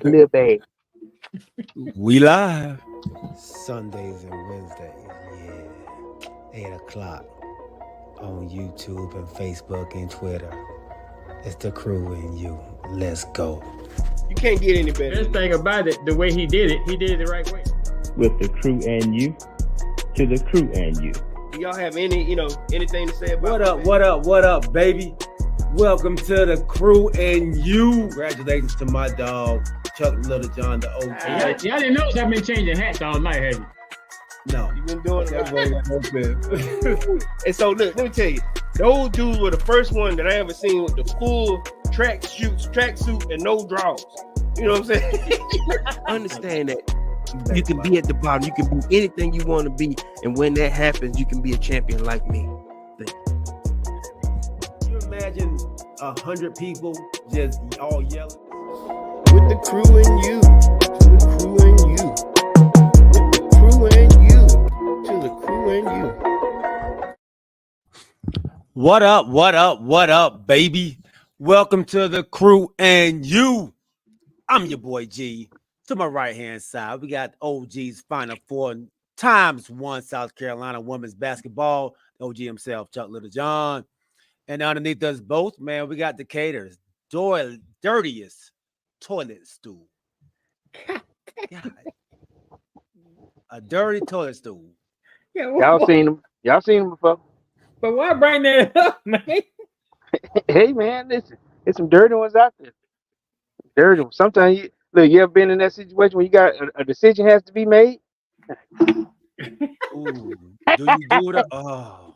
Clear bag. We live. Sundays and Wednesdays, yeah. 8 o'clock on YouTube and Facebook and Twitter. It's the crew and you. Let's go. You can't get any better. Best thing about it, the way he did it the right way. With the crew and you, to the crew and you. Do y'all have anything to say about What up, baby? Welcome to the crew and you. Congratulations to my dog, Chuck Little John, the OG. Y'all didn't know I've been changing hats all night, have you? No. You've been doing it. And so look, let me tell you, those dudes were the first one that I ever seen with the full tracksuit and no drawers. You know what I'm saying? Understand that you can be at the bottom, you can be anything you want to be, and when that happens, you can be a champion like me. Can you imagine 100 people just all yelling? With the crew and you, to the crew and you. With the crew and you, to the crew and you. What up, baby? Welcome to the crew and you. I'm your boy G. To my right-hand side, we got OG's Final Four times one South Carolina women's basketball. OG himself, Chuck Little John. And underneath us both, man, we got Decatur's dirtiest toilet stool. God. A dirty toilet stool. Yeah, Y'all seen them before? But why bring that up, man? Hey man, listen, there's some dirty ones out there. Dirty ones. Sometimes you ever been in that situation where you got a decision has to be made? Ooh, do you do it? Oh.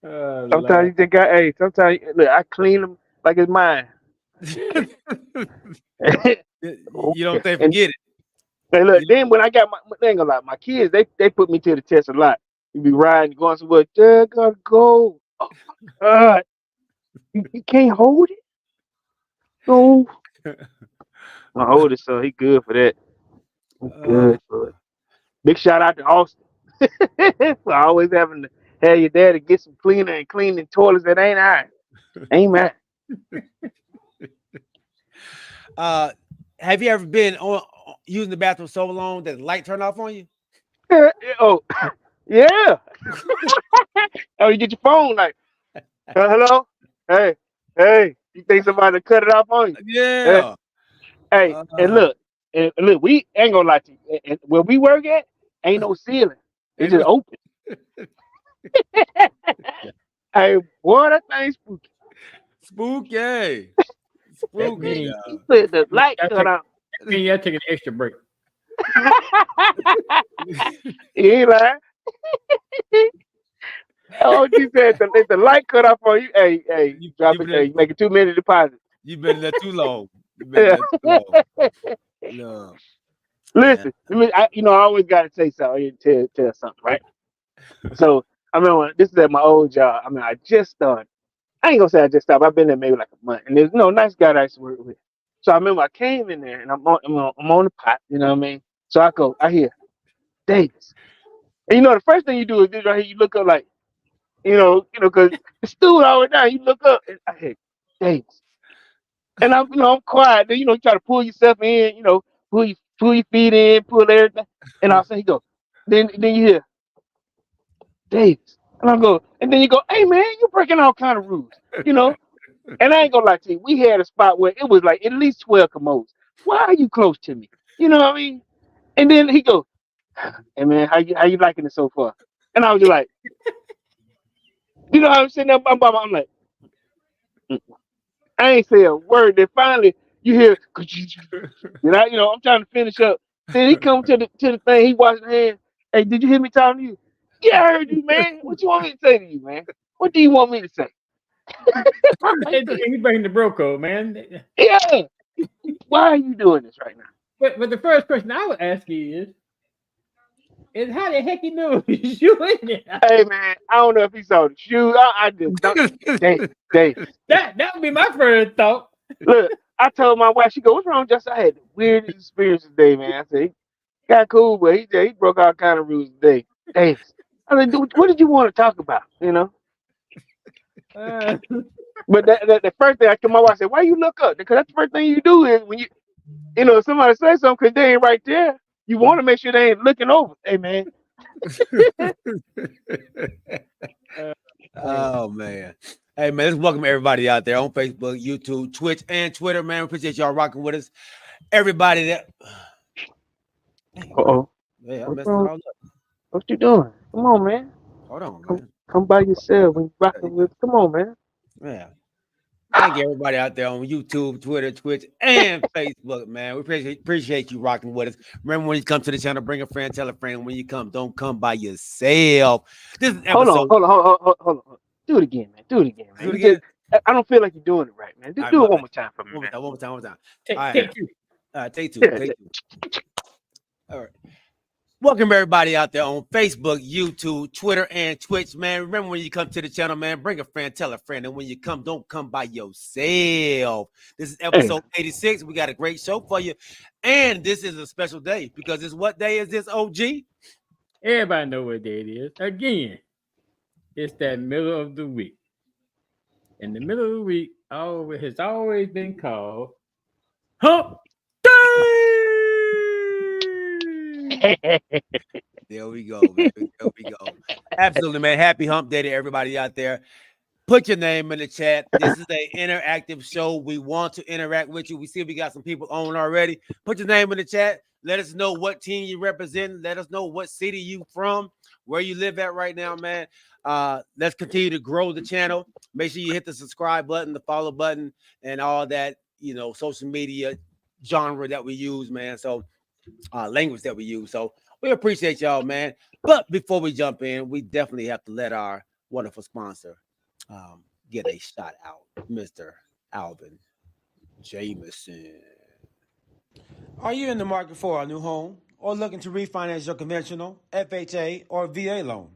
Sometimes you think sometimes look, I clean them like it's mine. You don't think forget it. Hey, look, then when I got my kids, they put me to the test a lot. You be riding, going somewhere, Dad, gotta go. Oh my God. You can't hold it? No. My oldest son, he good for that. Good for it. Big shout out to Austin. For always having to have your daddy get some cleaner and cleaning toilets that ain't ours. Ain't mine. Have you ever been using the bathroom so long that the light turned off on you? Oh, yeah. Oh, you get your phone like, hello? Hey, you think somebody cut it off on you? Yeah. Hey, and look, we ain't gonna lie to you. And where we work at, ain't no ceiling. It's just open. Hey, boy, that thing's spooky. Spooky. Spooky. You put the light cut out. I mean, you gotta take an extra break. You ain't lying. Oh, you said if the light cut off on you, hey, you drop it. Hey, you make a 2 minute deposit. You've been there too long. No. Listen, I always gotta say something. Tell something, right? So I remember this is at my old job. I mean, I just started. I ain't gonna say I just stopped. I've been there maybe like a month, and there's nice guy that I used to work with. So I remember I came in there, and I'm on the pot. You know what I mean? So I hear Davis, and the first thing you do is this right here. You look up like, because the stool all the way down. You look up, and I hear Davis, and I'm quiet. Then you try to pull yourself in. Pull your feet in, pull everything, and I'll say he go. Then you hear Davis, and I go, and then you go, hey man, you breaking all kind of rules, And I ain't gonna lie to you, we had a spot where it was like at least 12 commodes. Why are you close to me? You know what I mean? And then he go, hey man, how you liking it so far? And I was just like, I'm sitting there, I'm like, I ain't say a word. Then finally you hear, I'm trying to finish up. Then he come to the thing, he washed his hands. Hey, did you hear me talking to you? Yeah, I heard you, man. What you want me to say to you, man? What do you want me to say? He bringing the bro code, man. Yeah. Why are you doing this right now? But the first question I would ask you is how the heck you knew you in there? Hey man, I don't know if he saw the shoes. I just don't. That would be my first thought. Look, I told my wife, she go, what's wrong, Justin? I had the weirdest experience today, man. I said, he got cool, but he broke all kind of rules today. Davis. I said, what did you want to talk about? But the first thing I told my wife, I said, "Why you look up?" Because that's the first thing you do is when somebody says something because they ain't right there. You want to make sure they ain't looking over. Hey man. Oh man. Hey man, let's welcome everybody out there on Facebook, YouTube, Twitch, and Twitter. Man, we appreciate y'all rocking with us. Everybody that Uh-oh. yeah, I What's messed it wrong? all up. What you doing? Come on, man. Hold on, man. Come by yourself when you rocking with. Come on, man. Yeah. Thank you, everybody out there on YouTube, Twitter, Twitch, and Facebook, man. We appreciate you rocking with us. Remember, when you come to the channel, bring a friend, tell a friend. When you come, don't come by yourself. This is episode. Hold on. Do it again, man. Do it again, man. Do it again? I don't feel like you're doing it right, man. Do it one more time for me, man. One more time. Take two. Take two. All right. Welcome everybody out there on Facebook, YouTube, Twitter, and Twitch, man. Remember, when you come to the channel, man, bring a friend, tell a friend. And when you come, don't come by yourself. This is episode 86. We got a great show for you. And this is a special day because it's what day is this, OG? Everybody know what day it is. Again, it's that middle of the week. And the middle of the week has always been called Hump Day. There we go, man. There we go. Absolutely, man. Happy hump day to everybody out there. Put your name in the chat. This is an interactive show. We want to interact with you. We see we got some people on already. Put your name in the chat. Let us know what team you represent. Let us know what city you from, where you live at right now, man. Let's continue to grow the channel. Make sure you hit the subscribe button, the follow button, and all that, social media genre that we use, man. So language that we use. So we appreciate y'all, man. But before we jump in, we definitely have to let our wonderful sponsor get a shout out, Mr. Alvin Jameson. Are you in the market for a new home or looking to refinance your conventional, FHA, or VA loan?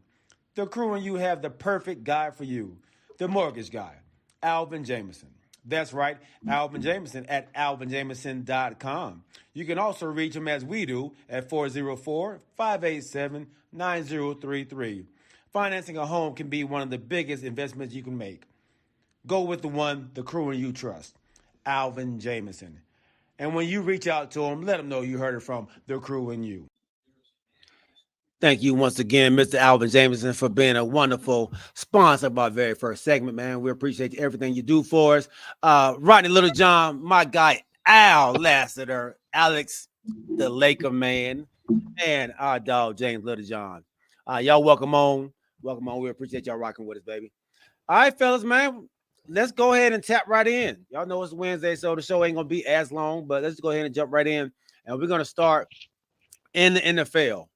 The crew and you have the perfect guy for you, the mortgage guy, Alvin Jameson. That's right, Alvin Jameson at alvinjameson.com. You can also reach him as we do at 404-587-9033. Financing a home can be one of the biggest investments you can make. Go with the one the crew and you trust, Alvin Jameson. And when you reach out to him, let him know you heard it from the crew and you. Thank you once again, Mr. Alvin Jameson, for being a wonderful sponsor of our very first segment, man. We appreciate everything you do for us. Rodney Littlejohn, my guy, Al Lassiter, Alex, the Laker man, and our dog, James Littlejohn. Y'all welcome on. Welcome on. We appreciate y'all rocking with us, baby. All right, fellas, man. Let's go ahead and tap right in. Y'all know it's Wednesday, so the show ain't going to be as long, but let's go ahead and jump right in. And we're going to start in the NFL.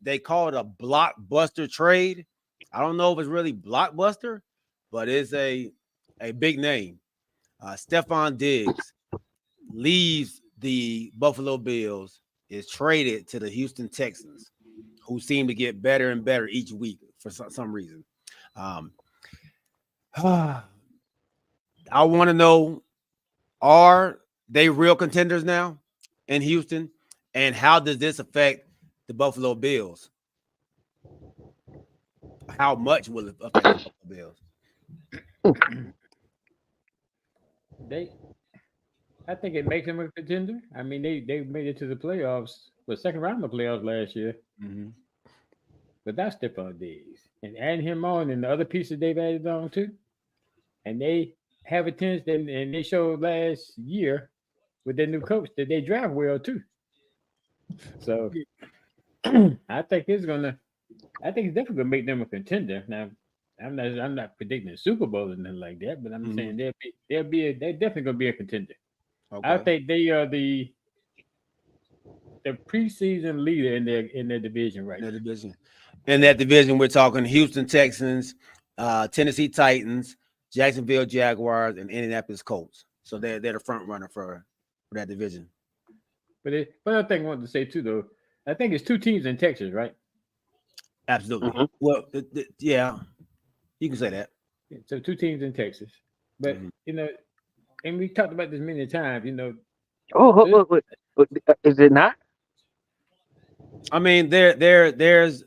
They call it a blockbuster trade. I don't know if it's really blockbuster, but it's a big name. Stephon Diggs leaves the Buffalo Bills, is traded to the Houston Texans, who seem to get better and better each week for some reason. I want to know, are they real contenders now in Houston? And how does this affect the Buffalo Bills? How much will it affect the Buffalo Bills? I think it makes them a contender. I mean, they made it to the playoffs, the second round of the playoffs last year. Mm-hmm. But that's Stephon Diggs. And adding him on and the other pieces they've added on too. And they have a chance, and they showed last year with their new coach that they draft well too. So I think it's definitely gonna make them a contender. Now, I'm not predicting a Super Bowl or nothing like that, but I'm saying they're definitely gonna be a contender. Okay. I think they are the preseason leader in their division right now. In that division, we're talking Houston Texans, Tennessee Titans, Jacksonville Jaguars, and Indianapolis Colts. So they're the front runner for that division. But another thing I wanted to say too, though, I think it's two teams in Texas, right? Absolutely. Mm-hmm. Well, yeah, you can say that. So two teams in Texas, but and we talked about this many times. Is it not? I mean, there's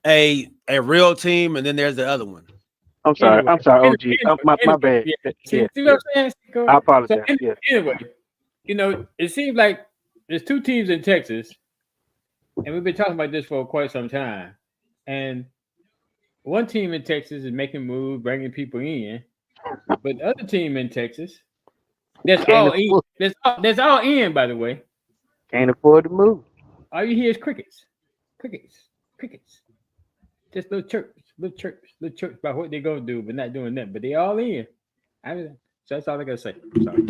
a real team, and then there's the other one. I'm sorry. Anyway, I'm sorry, OG. My anyway, bad. yeah. Yeah, See what I'm saying? Corey? I apologize. So Yeah. anyway, it seems like there's two teams in Texas, and we've been talking about this for quite some time. And one team in Texas is making moves, bringing people in, but the other team in Texas, that's Can't all in. afford, That's all in, by the way. can't afford to move. All you hear is crickets, crickets, crickets. Just little chirps about what they're gonna do, but not doing that. But they all in. So that's all I gotta say. Sorry.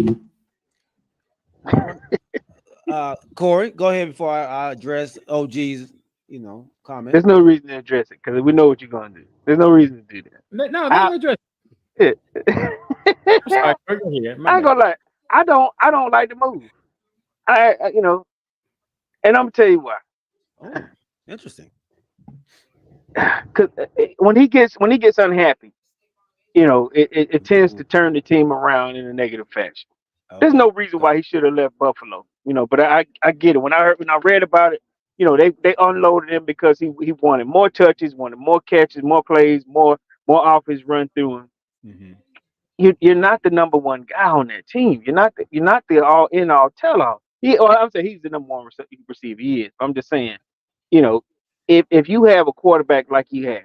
Corey, go ahead before I address OG's, comment. There's no reason to address it because we know what you're gonna do. There's no reason to do that. No, let me address. Yeah. I'm sorry. Go ahead. I ain't gonna lie. I don't like to move. And I'm gonna tell you why. Oh, interesting. Because when he gets unhappy, it tends to turn the team around in a negative fashion. There's no reason why he should have left Buffalo, but I get it. When I read about it, they unloaded him because he wanted more touches, wanted more catches, more plays, more offense run through him. Mm-hmm. You're not the number one guy on that team. You're not the all in all tell all. I'm saying he's the number one receiver. He is. I'm just saying, if you have a quarterback like you have,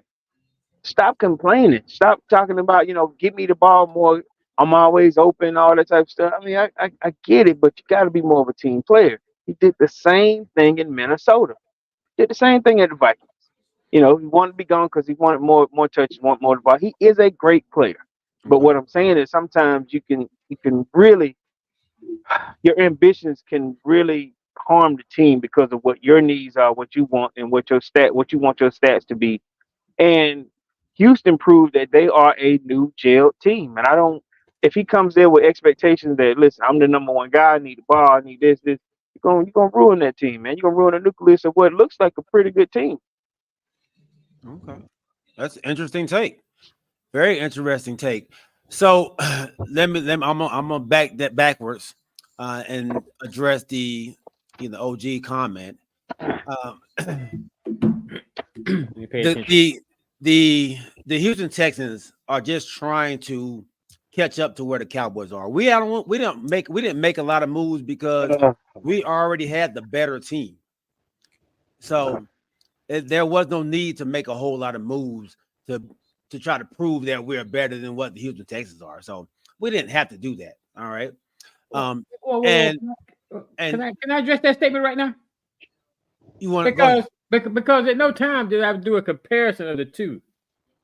stop complaining. Stop talking about, give me the ball more. I'm always open, all that type of stuff. I mean, I get it, but you got to be more of a team player. He did the same thing in Minnesota. Did the same thing at the Vikings. He wanted to be gone because he wanted more touches, want more of the ball. He is a great player. But what I'm saying is sometimes you can really, your ambitions can really harm the team because of what your needs are, what you want, and what you want your stats to be. And Houston proved that they are a new jailed team. And if he comes there with expectations that, listen, I'm the number one guy, I need the ball, I need this, you're gonna ruin that team, man. You're gonna ruin the nucleus of what looks like a pretty good team. Okay. That's an interesting take. Very interesting take. So I'm gonna back that backwards and address the OG comment. The Houston Texans are just trying to catch up to where the Cowboys are. We didn't make a lot of moves because we already had the better team. So there was no need to make a whole lot of moves to try to prove that we're better than what the Houston Texans are. So we didn't have to do that. All right. Can I address that statement right now? You want because at no time did I do a comparison of the two.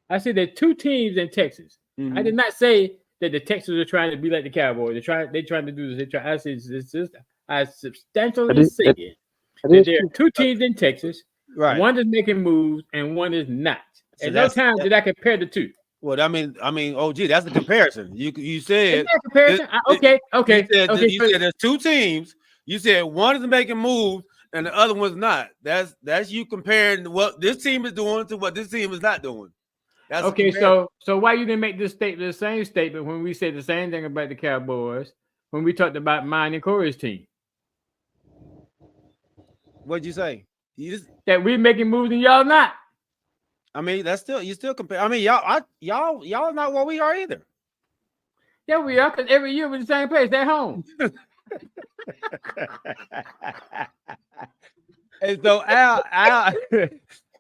I said there are two teams in Texas. Mm-hmm. I did not say that the Texans are trying to be like the Cowboys. They're trying to do this. I said I substantially say that there are two teams in Texas. Right. One is making moves and one is not. So at no time did I compare the two. Well, I mean, OG, that's the comparison. You said comparison. Okay. You said there's two teams. You said one is making moves and the other one's not. That's you comparing what this team is doing to what this team is not doing. That's okay. So why you didn't make this statement, the same statement when we said the same thing about the Cowboys when we talked about mine and Corey's team? What'd you say? That we're making moves and y'all not. I mean, you still compare. I mean, y'all not where we are either. Yeah, we are, because every year we're the same place. They're home. And so Al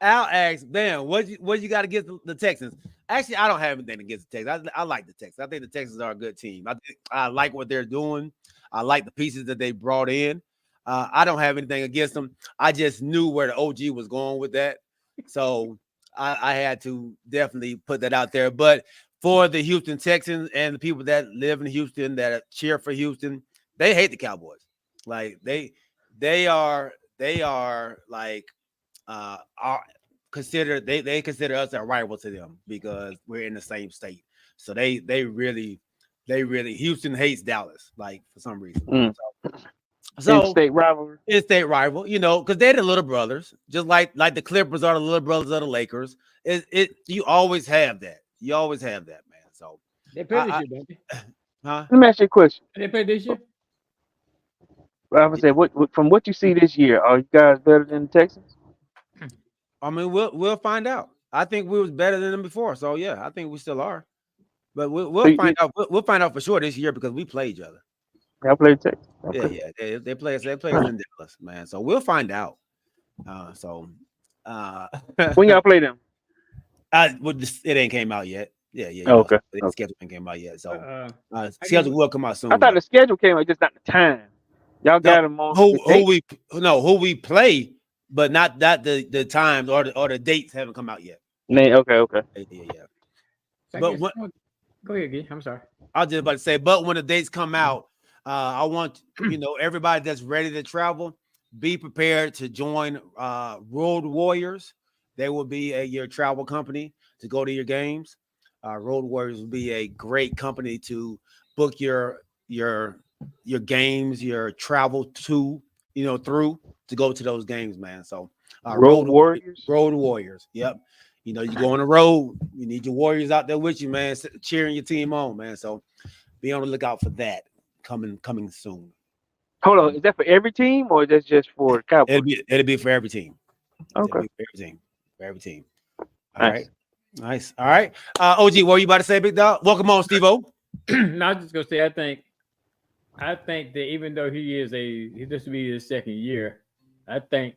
asked, "Damn, what you got against the Texans?" Actually, I don't have anything against the Texans. I like the Texans. I think the Texans are a good team. I like what they're doing. I like the pieces that they brought in. I don't have anything against them. I just knew where the OG was going with that, so I had to definitely put that out there. But for the Houston Texans and the people that live in Houston that cheer for Houston, they hate the Cowboys. Like they are like are consider they consider us a rival to them because we're in the same state. So they really Houston hates Dallas, like, for some reason. So in-state rivalry. In-state rival, because they're the little brothers, just like the Clippers are the little brothers of the Lakers. You always have that. You always have that, man. So they play this year, don't they? Huh? Let me ask you a question. They play this year? Well, I would say, what you see this year, are you guys better than the Texans? I mean, we'll find out. I think we was better than them before. So yeah, I think we still are. But we'll So find out. We'll find out for sure this year because we play each other. I played Texas. Yeah, Okay. yeah. They play us in Dallas, man. So we'll find out. When y'all play them? It ain't came out yet. Yeah. Okay. The schedule ain't came out yet. So guess- schedule will come out soon. I thought the schedule came out, just not the time. Y'all got them on who we play, but not the times or the dates haven't come out yet. Okay. Yeah. I But guess- what- go ahead, G. I'm sorry. I was just about to say, but when the dates come out, I want everybody that's ready to travel, be prepared to join Road Warriors. They will be your travel company to go to your games. Road Warriors will be a great company to book your games, your travel through to go to those games, man. So Road Warriors. Road Warriors. Yep. You go on the road. You need your Warriors out there with you, man, cheering your team on, man. So be on the lookout for that coming soon. Hold on, is that for every team or that's just for the Cowboys? It'll be for every team. Okay. For every team. All Nice. right. Nice. All right. OG, what were you about to say, big dog? Welcome on, Steve-O. No, I was just gonna say I think that even though this will be his second year, I think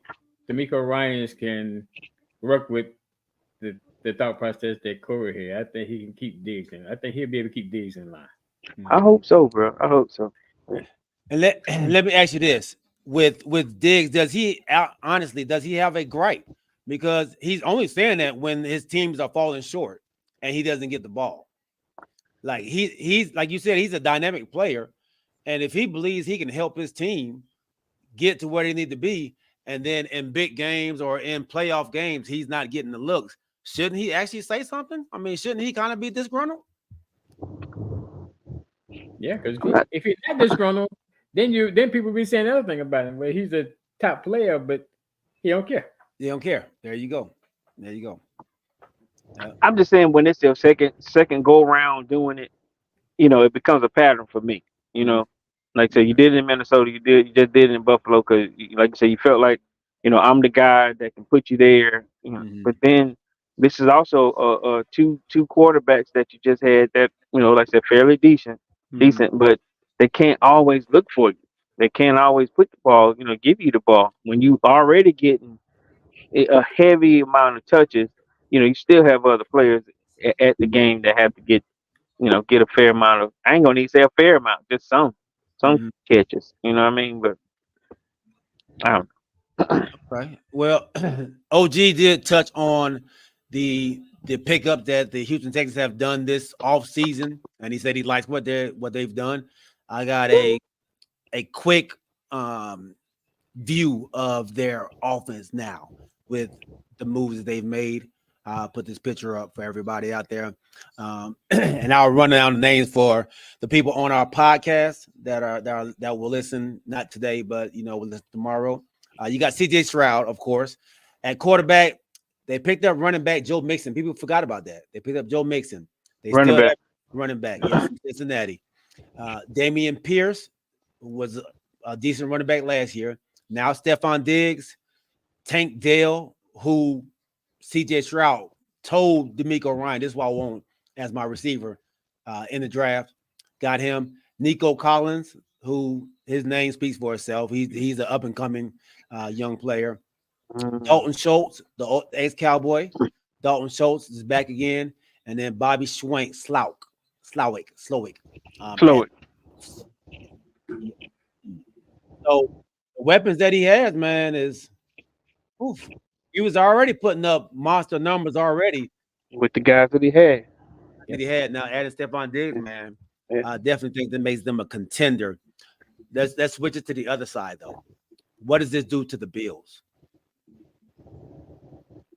D'Amico Ryans can work with the thought process that Corey here. I think he can keep Diggs in. I think he'll be able to keep Diggs in line. I hope so, bro. I hope so. And let me ask you this: with Diggs, does he have a gripe? Because he's only saying that when his teams are falling short and he doesn't get the ball. Like he's like you said, he's a dynamic player, and if he believes he can help his team get to where they need to be, and then in big games or in playoff games he's not getting the looks, shouldn't he actually say something? I mean, shouldn't he kind of be disgruntled? Yeah, because if he's not disgruntled, then people be saying the other thing about him, where he's a top player, but he don't care. They don't care. There you go. I'm just saying when it's your second go round doing it, it becomes a pattern for me. Like I said, you did it in Minnesota, you just did it in Buffalo because, like you said, you felt like, I'm the guy that can put you there. But then this is also two quarterbacks that you just had that, like I said, fairly decent, but they can't always look for you. They can't always put the ball, give you the ball when you already getting a heavy amount of touches. You still have other players at the game that have to get a fair amount of. I ain't gonna need to say a fair amount, just some catches. You know what I mean? But I don't know. Right. Well, OG did touch on the pickup that the Houston Texans have done this off season, and he said he likes what they've done. I got a quick view of their offense now with the moves that they've made. I'll put this picture up for everybody out there. And I'll run down the names for the people on our podcast that will listen, not today, but will listen tomorrow. You got CJ Stroud, of course. At quarterback, they picked up running back Joe Mixon. People forgot about that. They picked up Joe Mixon. They running back. Running back, yes, Cincinnati. Damian Pierce was a decent running back last year. Now Stephon Diggs, Tank Dell, who CJ Stroud told D'Amico Ryan, this is what I want as my receiver in the draft. Got him. Nico Collins, who his name speaks for itself. He's an up-and-coming young player. Dalton Schultz, the ex-Cowboy. Dalton Schultz is back again. And then Bobby Slowick. So the weapons that he has, man, is he was already putting up monster numbers already with the guys that he had. Now adding Stephon Diggs, man. I definitely think that makes them a contender. Let's switch it to the other side, though. What does this do to the Bills?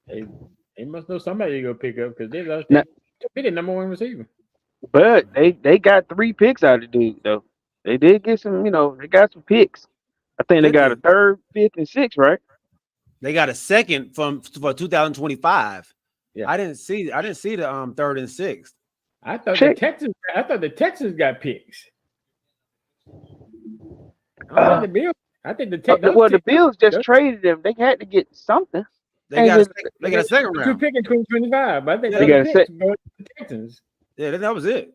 They must know somebody to go pick up because they're the number one receiver. But they got 3 picks out of the dude, though. They did get some, they got some picks. I think they got a 3rd, 5th, and 6th, right? They got a 2nd for 2025. Yeah. I didn't see the 3rd and 6th. I thought the Texans got picks. I think the Bills. The Bills just traded them. They had to get something. They got a second Two round. pick in 2025, but I think Yeah, they the got a other sec- picks go to the Texans. Yeah, that was it.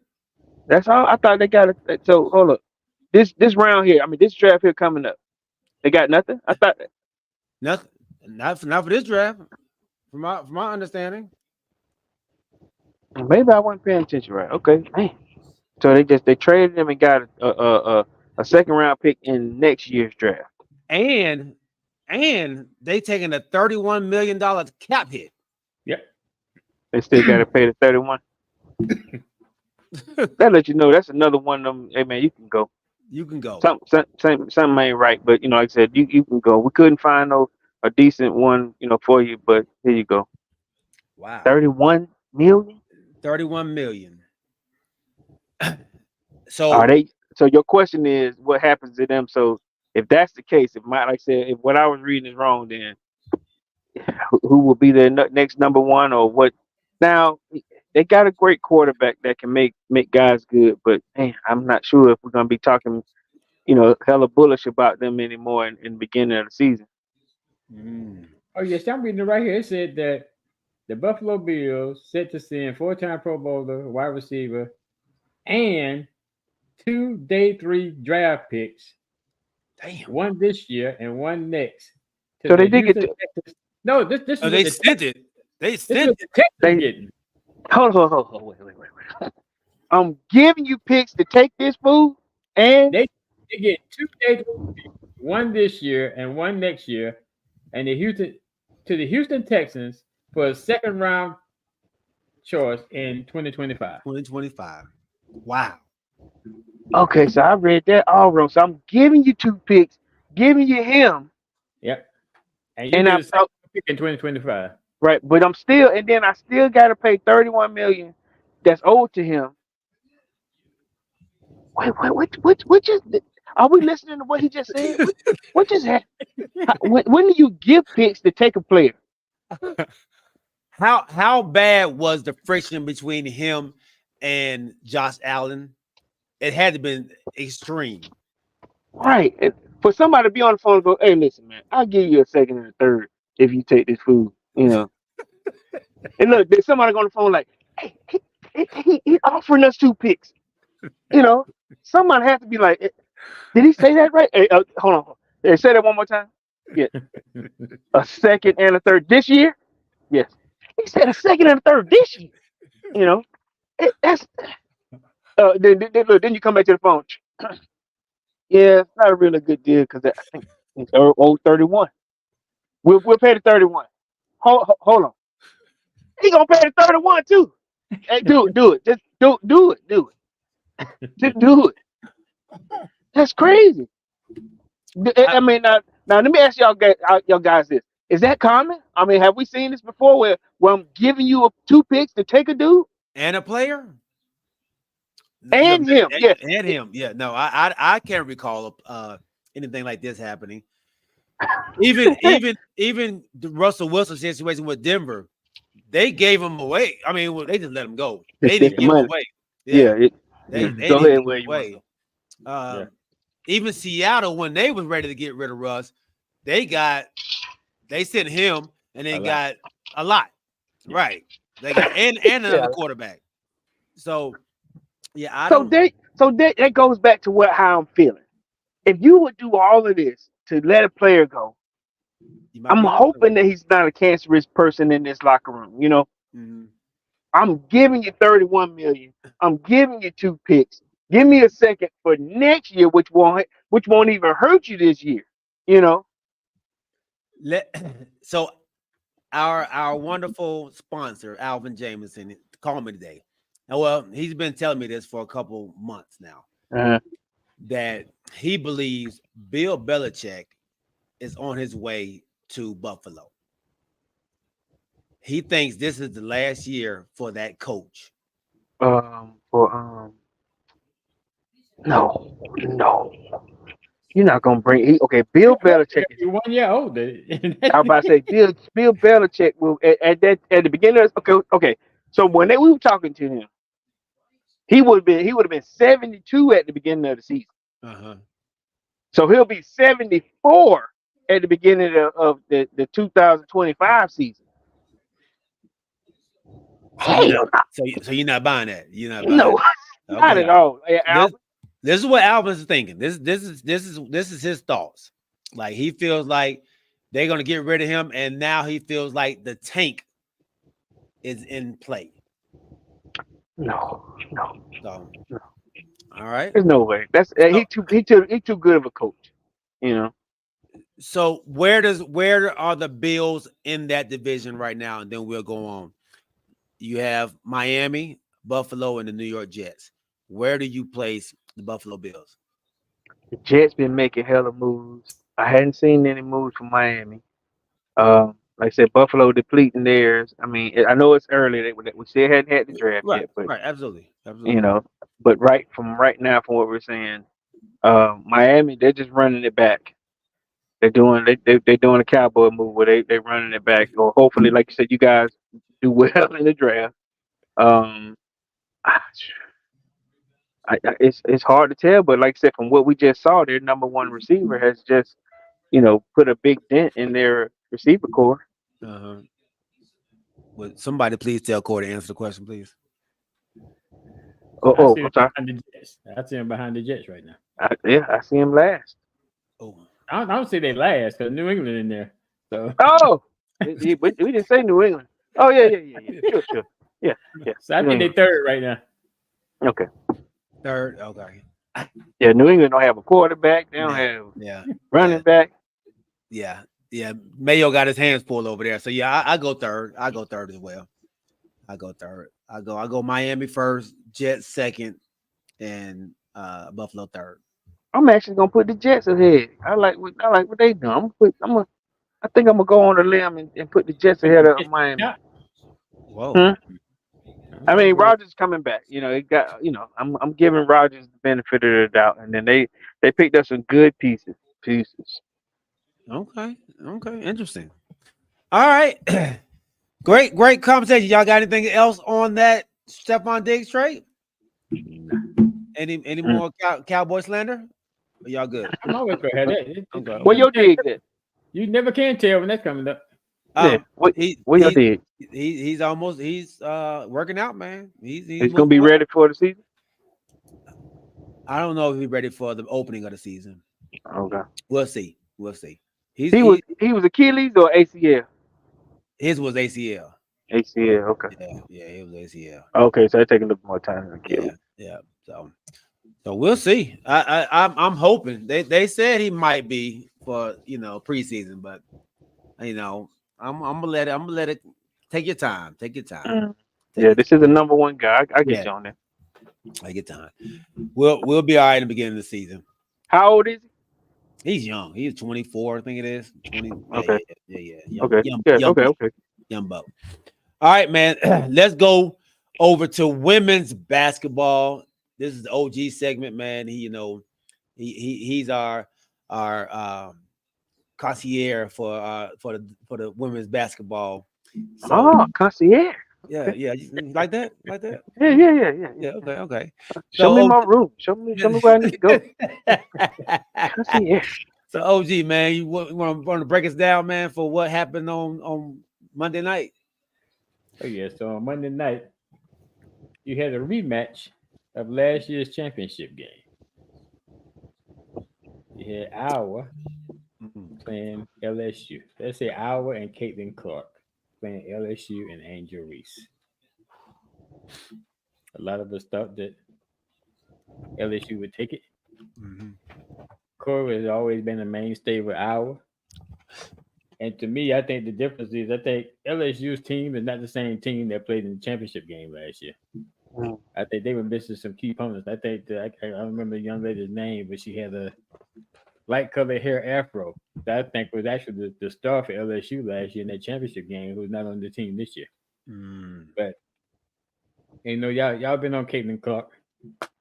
That's all. I thought they got it. So hold up. This round here. I mean, this draft here coming up. They got nothing. I thought. Nothing. Not for this draft. From my understanding. Maybe I wasn't paying attention right. Okay, man. So they traded them and got a second round pick in next year's draft. And they taking a $31 million cap hit. Yep. They still got to pay the 31. That let you know that's another one of them. Hey man, you can go. You can go. Something ain't right, but like I said, you can go. We couldn't find a decent one, for you, but here you go. Wow. 31 million. 31 million. So Are they? So your question is, what happens to them? So if that's the case, like I said, if what I was reading is wrong, then who will be the next number one or what? Now they got a great quarterback that can make guys good, but man, I'm not sure if we're gonna be talking, hella bullish about them anymore in the beginning of the season. Oh yes, I'm reading it right here. It said that the Buffalo Bills set to send 4-time Pro Bowler, wide receiver, and 2 day 3 draft picks. damn. One this year and one next. So they did get. No, this is Oh, they sent it. They This is sent what it. the Texans They- getting. Hold on, wait. I'm giving you picks to take this food, and They get 2 day 3 picks, one this year and one next year, and the Houston Texans for a second round choice in 2025. 2025. Wow. okay, so I read that all wrong. So I'm giving you 2 picks, giving you him, Yep. And you and get I a second pick in 2025. right, but I still got to pay 31 million that's owed to him. Wait, what just? Are we listening to what he just said? What just happened? When do you give picks to take a player? How bad was the friction between him and Josh Allen? It had to been extreme. Right. For somebody to be on the phone and go, hey, listen, man, I'll give you a second and a third if you take this food, And look, there's somebody on the phone like, hey, he offering us 2 picks. Somebody has to be like, did he say that right? Hey, hold on. Hey, say that one more time. Yeah. A second and a third this year? Yes. He said a second and a third this year. That's then you come back to the phone. Yeah, it's not a really good deal because I think it's old 31. We'll pay the 31. Hold on. He gonna pay the 31 too. Hey, do it. Just do it. Just do it. That's crazy. I mean, now let me ask y'all guys this: is that common? I mean, have we seen this before where I'm giving you 2 picks to take a dude And a player? and No, him? Yes. And him. Yeah. No, I can't recall anything like this happening. Even the Russell Wilson situation with Denver, they gave him away. I mean, they just let him go. They didn't give him away. Yeah. They Go didn't ahead give where him you away. want. Even Seattle, when they was ready to get rid of Russ, they sent him and they got a lot. Right. They got and another quarterback. So yeah, that goes back to how I'm feeling. If you would do all of this to let a player go, I'm hoping that he's not a cancerous person in this locker room. Mm-hmm. I'm giving you 31 million. I'm giving you 2 picks. Give me a second for next year, which won't even hurt you this year. So our wonderful sponsor, Alvin Jameson, called me today. Well, he's been telling me this for a couple months now, that he believes Bill Belichick is on his way to Buffalo. He thinks this is the last year for that coach. No. You're not gonna bring. Bill Belichick is 1 year older. I was about to say Bill Belichick will at the beginning of okay. So when we were talking to him, he would have been 72 at the beginning of the season. Uh-huh. So he'll be 74 at the beginning of the 2025 season. So you're Hell not, so you're not buying that. You're not no, buying no, it. not Okay. at all. Hey, Albert, This is what Alvin's thinking. This is his thoughts. Like he feels like they're gonna get rid of him, and now he feels like the tank is in play. no. So, all right. There's no way. That's he too good of a coach. You know. So where are the Bills in that division right now? And then we'll go on. You have Miami, Buffalo, and the New York Jets. Where do you place the Buffalo Bills? The Jets been making hella moves. I hadn't seen any moves from Miami. Like I said, Buffalo depleting theirs. I mean, I know it's early. We still hadn't had the draft yet, but Absolutely. you know, but right now, from what we're saying, Miami, they're just running it back. They're doing a cowboy move where they running it back. Or hopefully, like you said, you guys do well in the draft. It's hard to tell, but like I said, from what we just saw, their number one receiver has just put a big dent in their receiver core. Would somebody please tell Corey to answer the question, please? I'm sorry. I see him behind the Jets right now. I see him last. Oh, I don't say they last because New England in there. So we didn't say New England. Oh yeah. Sure. Yeah. So I think they third right now. Okay. Third. Okay. Yeah, New England don't have a quarterback. They don't have running back. Yeah. Mayo got his hands pulled over there. So yeah, I go third. I go third as well. I go third. I go Miami first, Jets second, and Buffalo third. I'm actually gonna put the Jets ahead. I like what they do. I think I'm gonna go on a limb and put the Jets ahead of Miami. Whoa. I mean, Rodgers coming back. I'm giving Rodgers the benefit of the doubt, and then they picked up some good pieces. Okay, interesting. All right, great conversation. Y'all got anything else on that Stephon Diggs trade? Any more Cowboy slander? Are y'all good? I'm always gonna have that. Okay. What your dig at? You never can tell when that's coming up. What your dig? He's working out, man. He's gonna be ready for the season. I don't know if he's ready for the opening of the season. Okay, we'll see. He was Achilles or ACL? His was ACL. ACL, okay. Yeah, it was ACL. Okay, so it's taking a little more time than Achilles. Yeah. So we'll see. I'm hoping. They said he might be for preseason, but I'm gonna let it take your time. This is the number one guy. I get you on that. I get time. We'll be all right in the beginning of the season. How old is he? He's young. He's 24, I think it is. 20. Okay. Yeah. Okay. Young buck. All right, man. Let's go over to women's basketball. This is the OG segment, man. He's our concierge for the women's basketball. So, concierge. Yeah. Like that? Yeah. Okay. Show me my room. Show me where I need to go. Concierge. So OG, man, you want to break us down, man, for what happened on Monday night? Oh yeah, so on Monday night, you had a rematch of last year's championship game. You had Iowa playing LSU. Let's say Iowa and Caitlin Clark playing LSU and Angel Reese. A lot of us thought that LSU would take it. Corey has always been a mainstay with Iowa. And to me, I think the difference is I think LSU's team is not the same team that played in the championship game last year. I think they were missing some key components. I think I don't remember the young lady's name, but she had a light colored hair afro that I think was actually the star for LSU last year in that championship game, who's not on the team this year. But y'all been on Caitlin Clark,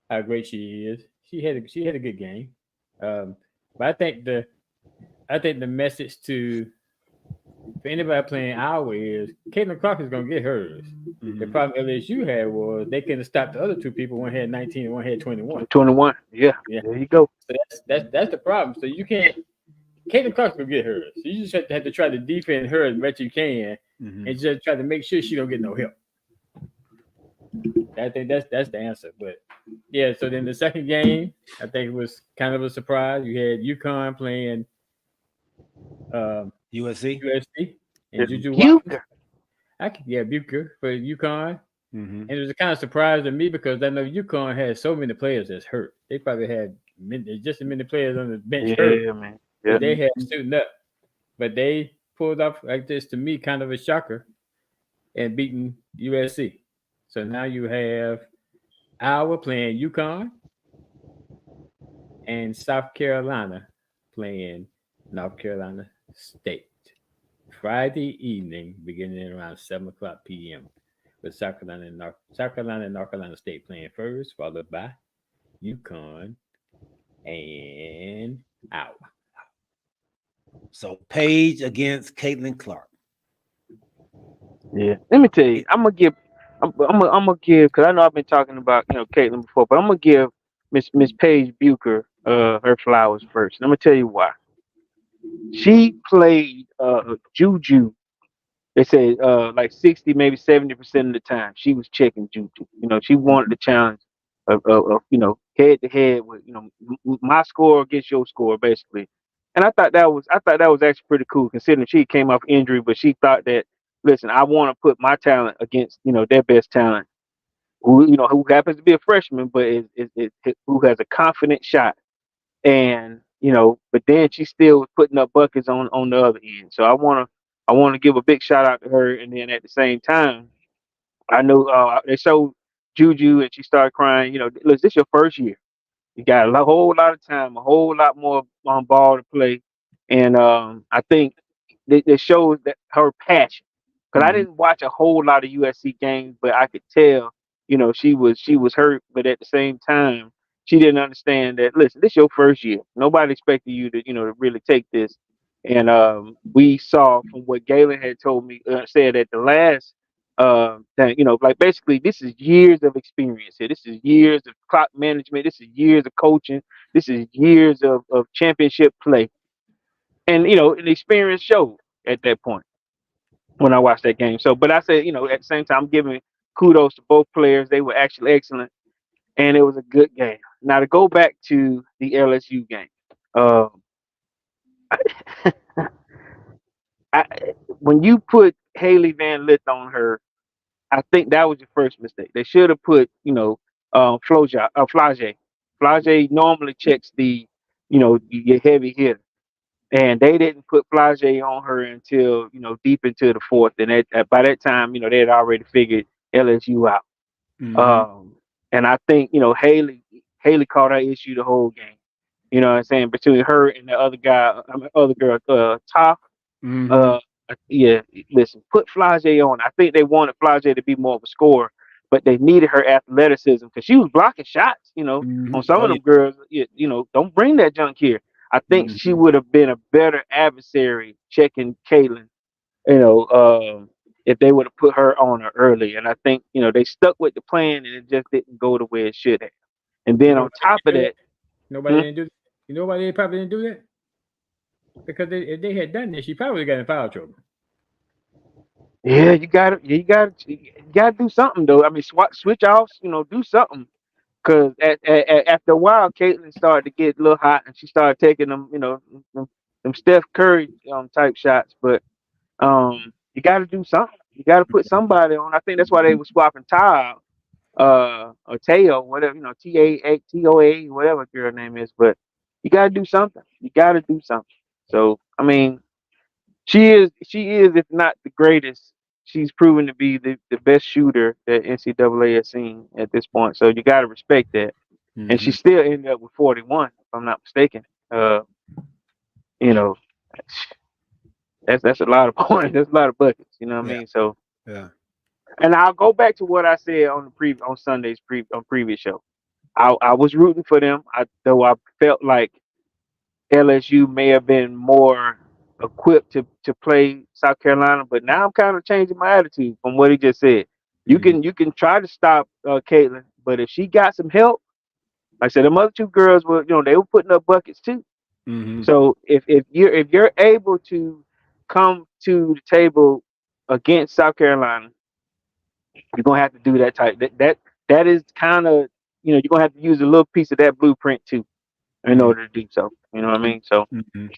how great she is. She had a good game. But I think the message for anybody playing Iowa is Caitlin Clark is gonna get hers. The problem LSU had was they couldn't stop the other two people. One had 19 and one had 21. 21. Yeah. There you go. So that's the problem. So you can't Caitlin Clark will get hers. So you just have to try to defend her as much as you can, and just try to make sure she don't get no help. I think that's the answer. But yeah, so then the second game, I think it was kind of a surprise. You had UConn playing USC and Juju Bucher. Watkins. Bucher for UConn. Mm-hmm. And it was a kind of surprise to me because I know UConn had so many players that's hurt. They probably had just as many players on the bench hurt. Man. Yeah. They had suiting up. But they pulled off like this, to me, kind of a shocker and beating USC. So now you have Iowa playing UConn and South Carolina playing North Carolina State. Friday evening, beginning around 7:00 p.m. with South Carolina and North Carolina State playing first, followed by UConn and Iowa. So Paige against Caitlin Clark. Yeah, let me tell you, I'm gonna give because I know I've been talking about Caitlin before, but I'm gonna give Miss Paige Bucher her flowers first. And I'm gonna tell you why. She played Juju. They say like 60, maybe 70% of the time she was checking Juju. She wanted the challenge of head to head with my score against your score basically. And I thought that was actually pretty cool considering she came off injury, but she thought that listen, I want to put my talent against their best talent, who happens to be a freshman, but is who has a confident shot, and but then she still was putting up buckets on the other end. So I want to give a big shout out to her, and then at the same time, I know they showed Juju and she started crying. Look, this is your first year. You got a whole lot of time, a whole lot more ball to play, and I think it shows that her passion. Because I didn't watch a whole lot of USC games, but I could tell, she was hurt, but at the same time, she didn't understand that. Listen, this is your first year. Nobody expected you to, to really take this. And we saw from what Galen had told me, said at the last thing, like basically this is years of experience here. This is years of clock management. This is years of coaching. This is years of championship play. And, the experience showed at that point when I watched that game. So, but I said, at the same time, I'm giving kudos to both players. They were actually excellent, and it was a good game. Now to go back to the LSU game, when you put Haley Van Lith on her, I think that was your first mistake. They should have put, Flage. Flage normally checks the, your heavy hitter. And they didn't put Flage on her until, deep into the fourth. And by that time, they had already figured LSU out. And I think, Haley caught her issue the whole game. You know what I'm saying? Between her and the other girl, Toph. Yeah, listen, put Flage on. I think they wanted Flage to be more of a scorer, but they needed her athleticism because she was blocking shots, on some of them girls. Don't bring that junk here. I think she would have been a better adversary checking Caitlin, if they would have put her on her early. And I think, they stuck with the plan and it just didn't go the way it should have. And then on top of that, nobody didn't do that. You know why they probably didn't do that? Because if they had done this, she probably got in foul trouble. Yeah, you gotta do something though. I mean, switch off, do something. Because after a while, Caitlin started to get a little hot, and she started taking them, them Steph Curry type shots. But you got to do something. You got to put somebody on. I think that's why they were swapping Ty or Teo, whatever, Toa, whatever girl name is. But you got to do something. You got to do something. So I mean, she is, if not the greatest. She's proven to be the best shooter that NCAA has seen at this point. So you got to respect that. And she still ended up with 41, if I'm not mistaken. That's a lot of points. That's a lot of buckets. You know what I mean? So yeah. And I'll go back to what I said on Sunday's previous show. I was rooting for them, though I felt like LSU may have been more equipped to play South Carolina, but now I'm kind of changing my attitude from what he just said. You can try to stop Caitlin, but if she got some help, like I said, them other two girls were, they were putting up buckets too. Mhm. So if you're able to come to the table against South Carolina, you're gonna have to do that type. That is kind of, you're gonna have to use a little piece of that blueprint too in Mhm. order to do so. You know what I mean? So, Mhm.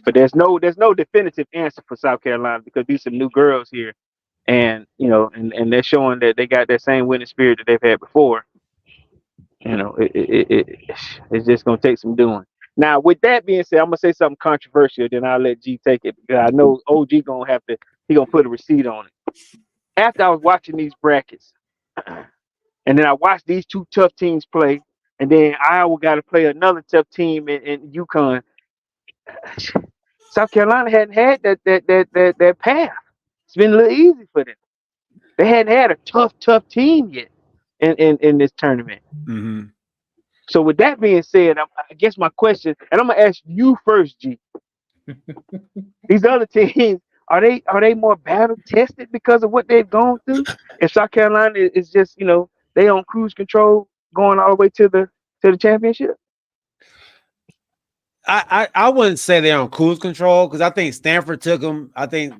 but there's no definitive answer for South Carolina because these some new girls here, and and they're showing that they got that same winning spirit that they've had before. It's just gonna take some doing. Now, with that being said, I'm gonna say something controversial. Then I'll let G take it because I know OG gonna have to. He gonna put a receipt on it. After I was watching these brackets, and then I watched these two tough teams play, and then Iowa got to play another tough team in UConn. South Carolina hadn't had that path. It's been a little easy for them. They hadn't had a tough team yet in this tournament. Mhm. So with that being said, I guess my question, and I'm gonna ask you first, G. These other teams, are they more battle tested because of what they've gone through? And South Carolina is just they on cruise control going all the way to the championship. I wouldn't say they're on cruise control because I think Stanford took them. I think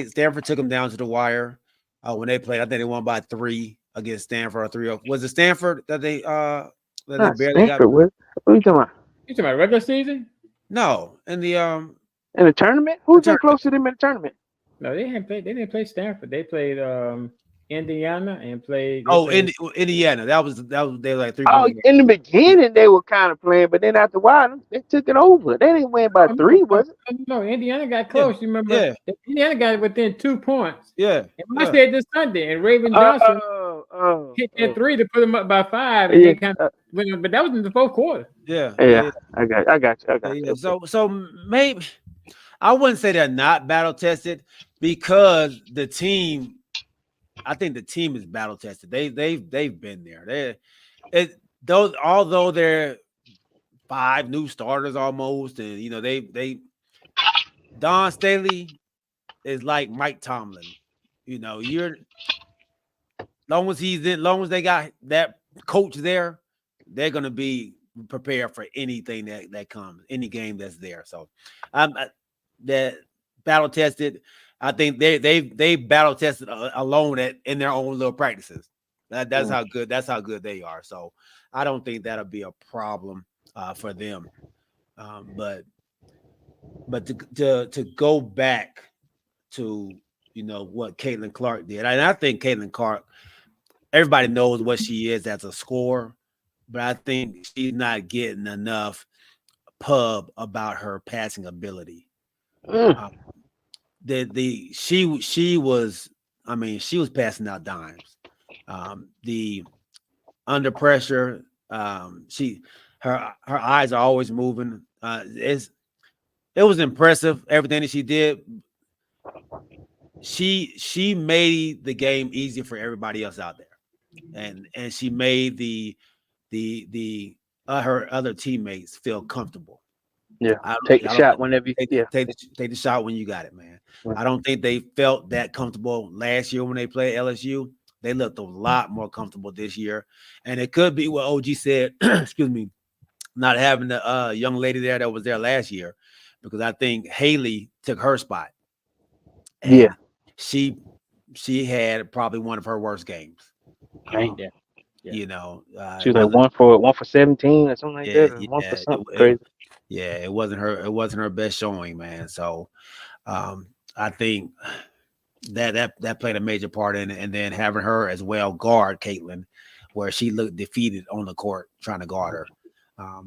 Stanford took them down to the wire when they played. I think they won by 3 against Stanford or 3. Was it Stanford that they Not barely got? Stanford. What are you talking about? You talking about regular season? No, in the In the tournament? Who's been close to them in the tournament? No, they didn't play. They didn't play Stanford. They played Indiana and played. Indiana. That was they were like 3 Oh, points. in the beginning they were kind of playing, but then after a while they took it over. They didn't win by Oh, 3, was it? no, Indiana got Yeah, close. You remember? yeah, Indiana got within 2 points. yeah, And I yeah. said this Sunday, and Raven Johnson hit that 3 to put him up by 5, and Yeah, they kind of went. But that was in the fourth quarter. Yeah, yeah. I got you. yeah. So maybe I wouldn't say they're not battle tested because the team. I think the team is battle tested. They've been there. Although they're 5 new starters almost, and they Don Staley is like Mike Tomlin. Long as they got that coach there, they're gonna be prepared for anything that comes, any game that's there. So, that battle tested. I think they battle tested alone in their own little practices. That's how good they are. So, I don't think that'll be a problem for them. But to go back to what Caitlin Clark did, and I think Caitlin Clark. Everybody knows what she is as a scorer, but I think she's not getting enough pub about her passing ability. She was passing out dimes. The under pressure, her eyes are always moving. It was impressive everything that she did. She made the game easier for everybody else out there. And she made her other teammates feel comfortable. Yeah, take the shot whenever you take the shot when you got it, man. I don't think they felt that comfortable last year when they played LSU. They looked a lot more comfortable this year, and it could be what OG said. Excuse me, not having the young lady there that was there last year, because I think Haley took her spot. And she had probably one of her worst games. Yeah. She was like 1 for 17 or something like that. Or 1 for something crazy. Yeah, it wasn't her best showing, man. So I think that played a major part in it, and then having her as well guard Caitlin, where she looked defeated on the court trying to guard her.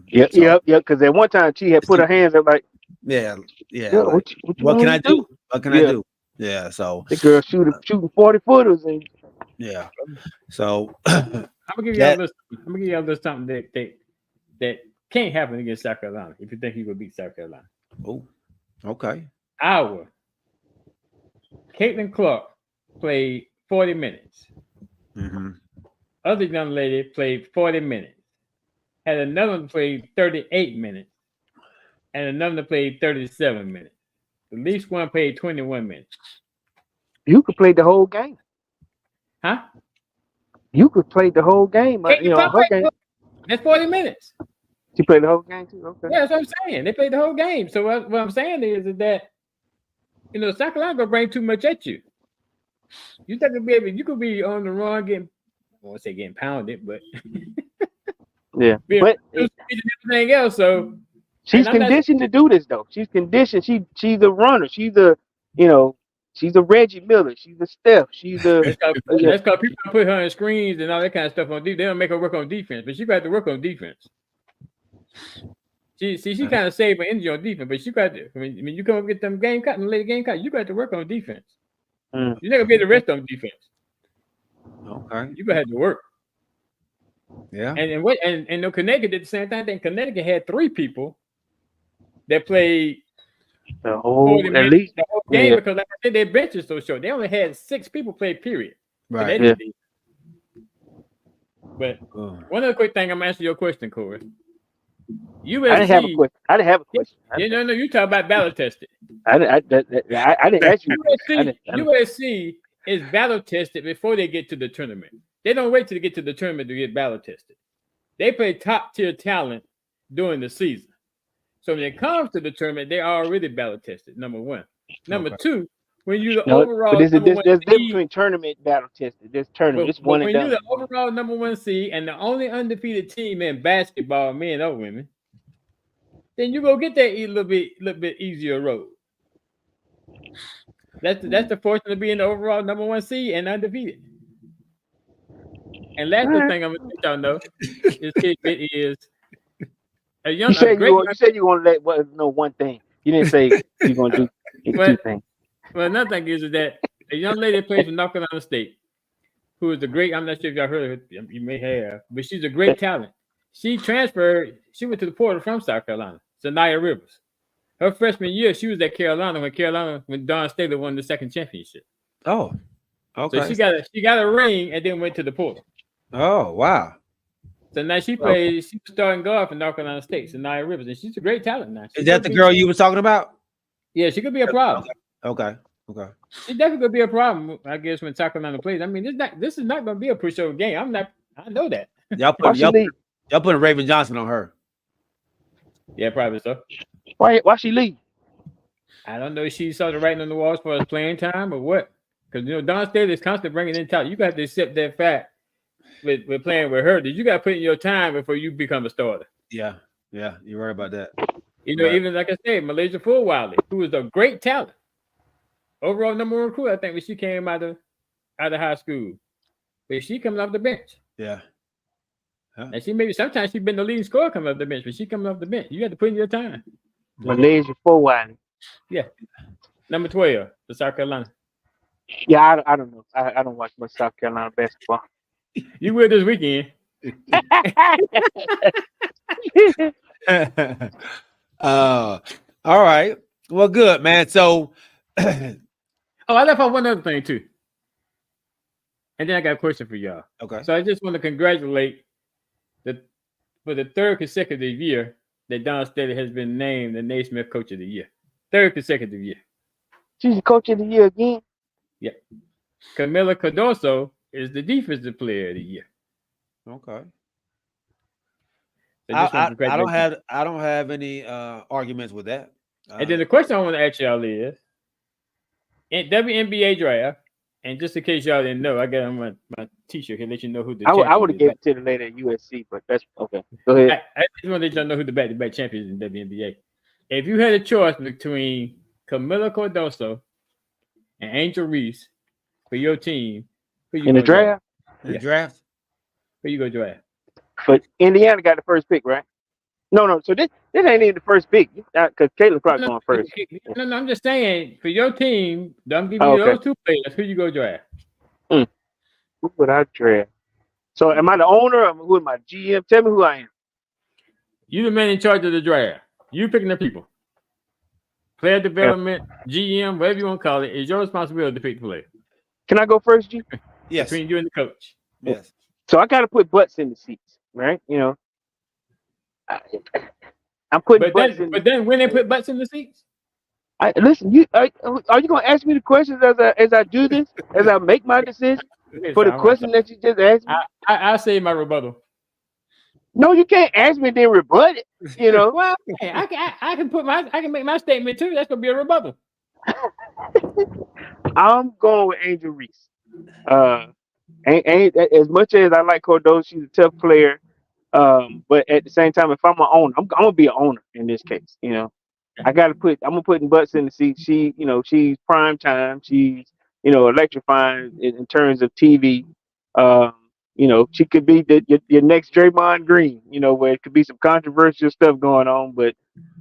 Yep. Because at one time she had put her hands up like, yeah. Like, what can I do? What can I do? Yeah. So the girl shooting 40-footers and yeah. So I'm gonna give you a list something that can't happen against South Carolina if you think he will beat South Carolina. Oh, okay. Iowa. Caitlin Clark played 40 minutes. Mm-hmm. Other young lady played 40 minutes. Had another one played 38 minutes. And another played 37 minutes. At least one played 21 minutes. You could play the whole game. Huh? You could play the whole game. Her game. That's 40 minutes. She played the whole game too. Okay. Yeah, that's what I'm saying. They played the whole game. So what I'm saying is that South Carolina gonna bring too much at you. You could be on the run getting, I won't say getting pounded, but yeah, but everything else. So she's conditioned to do this though. She's conditioned. She's a runner. She's a she's a Reggie Miller. She's a Steph. She's a. That's because people put her in screens and all that kind of stuff on defense. They don't make her work on defense, but she got to work on defense. She kind of saved her energy on defense, but she got to. I mean, you come up get them game cut and late game cut. You got to work on defense. You're not gonna be able to rest on defense. Okay, you gonna have to work. Yeah, and Connecticut did the same thing. I think Connecticut had 3 people that played the whole game because, like I said, their bench is so short. They only had 6 people play. Period. Right. But one other quick thing, I'm gonna answer your question, Corey. USC, I didn't have a question. No, you talk about ballot tested. I didn't ask you. USC is ballot tested before they get to the tournament. They don't wait till they get to the tournament to get ballot tested. They play top tier talent during the season. So when it comes to the tournament, they are already ballot tested. Number one. Number two, when you the overall, but there's difference between tournament battle tested. There's tournament. It's one and done. When you're the overall number 1 seed and the only undefeated team in basketball, men or women, then you go get that a little bit easier road. That's the fortune of being the overall number 1 seed and undefeated. And last thing I'm gonna let y'all know is a young. You said you want to let know one thing. You didn't say you're gonna do 2 things. Well, another thing is that a young lady that plays for North Carolina State, who is a great. I'm not sure if y'all heard of her. You may have, but she's a great talent. She transferred. She went to the portal from South Carolina. Zanaya Rivers. Her freshman year, she was at Carolina when Don Staley won the 2nd championship. Oh, okay. So she got a ring and then went to the portal. Oh, wow. So now she plays. She's starting guard for North Carolina State. Zanaya Rivers, and she's a great talent now. Is that the girl you were talking about? Yeah, she could be a problem. Okay. It definitely could be a problem, I guess, when South Carolina plays. I mean, this is not going to be a pushover game. I know that. Y'all putting Raven Johnson on her. Yeah, probably so. Why she leave? I don't know if she saw the writing on the wall as far as playing time or what. Because Don Staley is constantly bringing in talent. You got to accept that fact with playing with her that you got to put in your time before you become a starter. Yeah, you're right about that. Even like I said, Malaysia Fulwiley, who is a great talent, overall number 1 recruit, I think, when she came out of high school, but she coming off the bench. Yeah. And sometimes she's been the leading scorer coming off the bench, but she coming off the bench. You have to put in your time. Malaysia Fulwiley. Yeah. Number 12 for South Carolina. Yeah, I don't know. I don't watch much South Carolina basketball. You will this weekend. All right. Well, good, man. So I left out one other thing too. And then I got a question for y'all. Okay. So I just want to congratulate for the 3rd consecutive year that Don Staley has been named the Naismith Coach of the Year. 3rd consecutive year. She's the Coach of the Year again. Yeah. Camila Cardoso is the Defensive Player of the Year. Okay. So I don't have any arguments with that. And then the question I want to ask y'all is, in WNBA draft, and just in case y'all didn't know, I got on my t-shirt here, let you know who the I would have given it to the lady at USC, but that's okay. Go ahead. I just want to let y'all know who the back-to-back champions in WNBA. If you had a choice between Camila Cardoso and Angel Reese for your team, who you in the draft? The draft? Who you go draft? But Indiana got the first pick, right? No. So this ain't even the first pick because Caleb probably going first. No, I'm just saying for your team. I'm giving you those 2 players. Who you go draft? Who would I draft? So am I the owner or who am I? GM? Tell me who I am. You the man in charge of the draft. You picking the people. Player development, GM, whatever you want to call it, is your responsibility to pick the player. Can I go first, G? Yes. Between you and the coach. Yes. So I got to put butts in the seats, right? I'm putting butts in. But then when they put butts in the seats? Listen, are you going to ask me the questions as I do this, as I make my decision for the question that you just asked me? I say my rebuttal. No, you can't ask me then rebut it. You know, Well, I can make my statement too. That's gonna be a rebuttal. I'm going with Angel Reese. Uh, ain't as much as I like Cordoza, she's a tough player. But at the same time, if I'm an owner, I'm gonna be an owner in this case. You know, I'm gonna put butts in the seat. She's prime time. She's, electrifying in terms of TV. Um, she could be your next Draymond Green. Where it could be some controversial stuff going on, but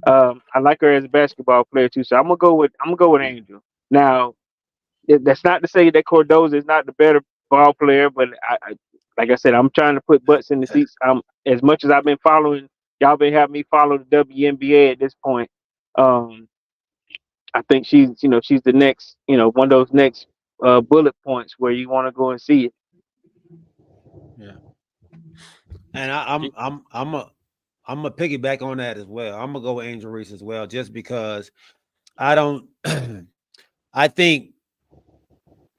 I like her as a basketball player too. So I'm gonna go with Angel. Now, that's not to say that Cordoza is not the better ball player, but like I said, I'm trying to put butts in the seats. As much as I've been following, y'all been having me follow the WNBA at this point. Um, I think she's the next, one of those next bullet points where you want to go and see it. Yeah. And I'm a piggyback on that as well. I'm gonna go with Angel Reese as well, just because I don't. I think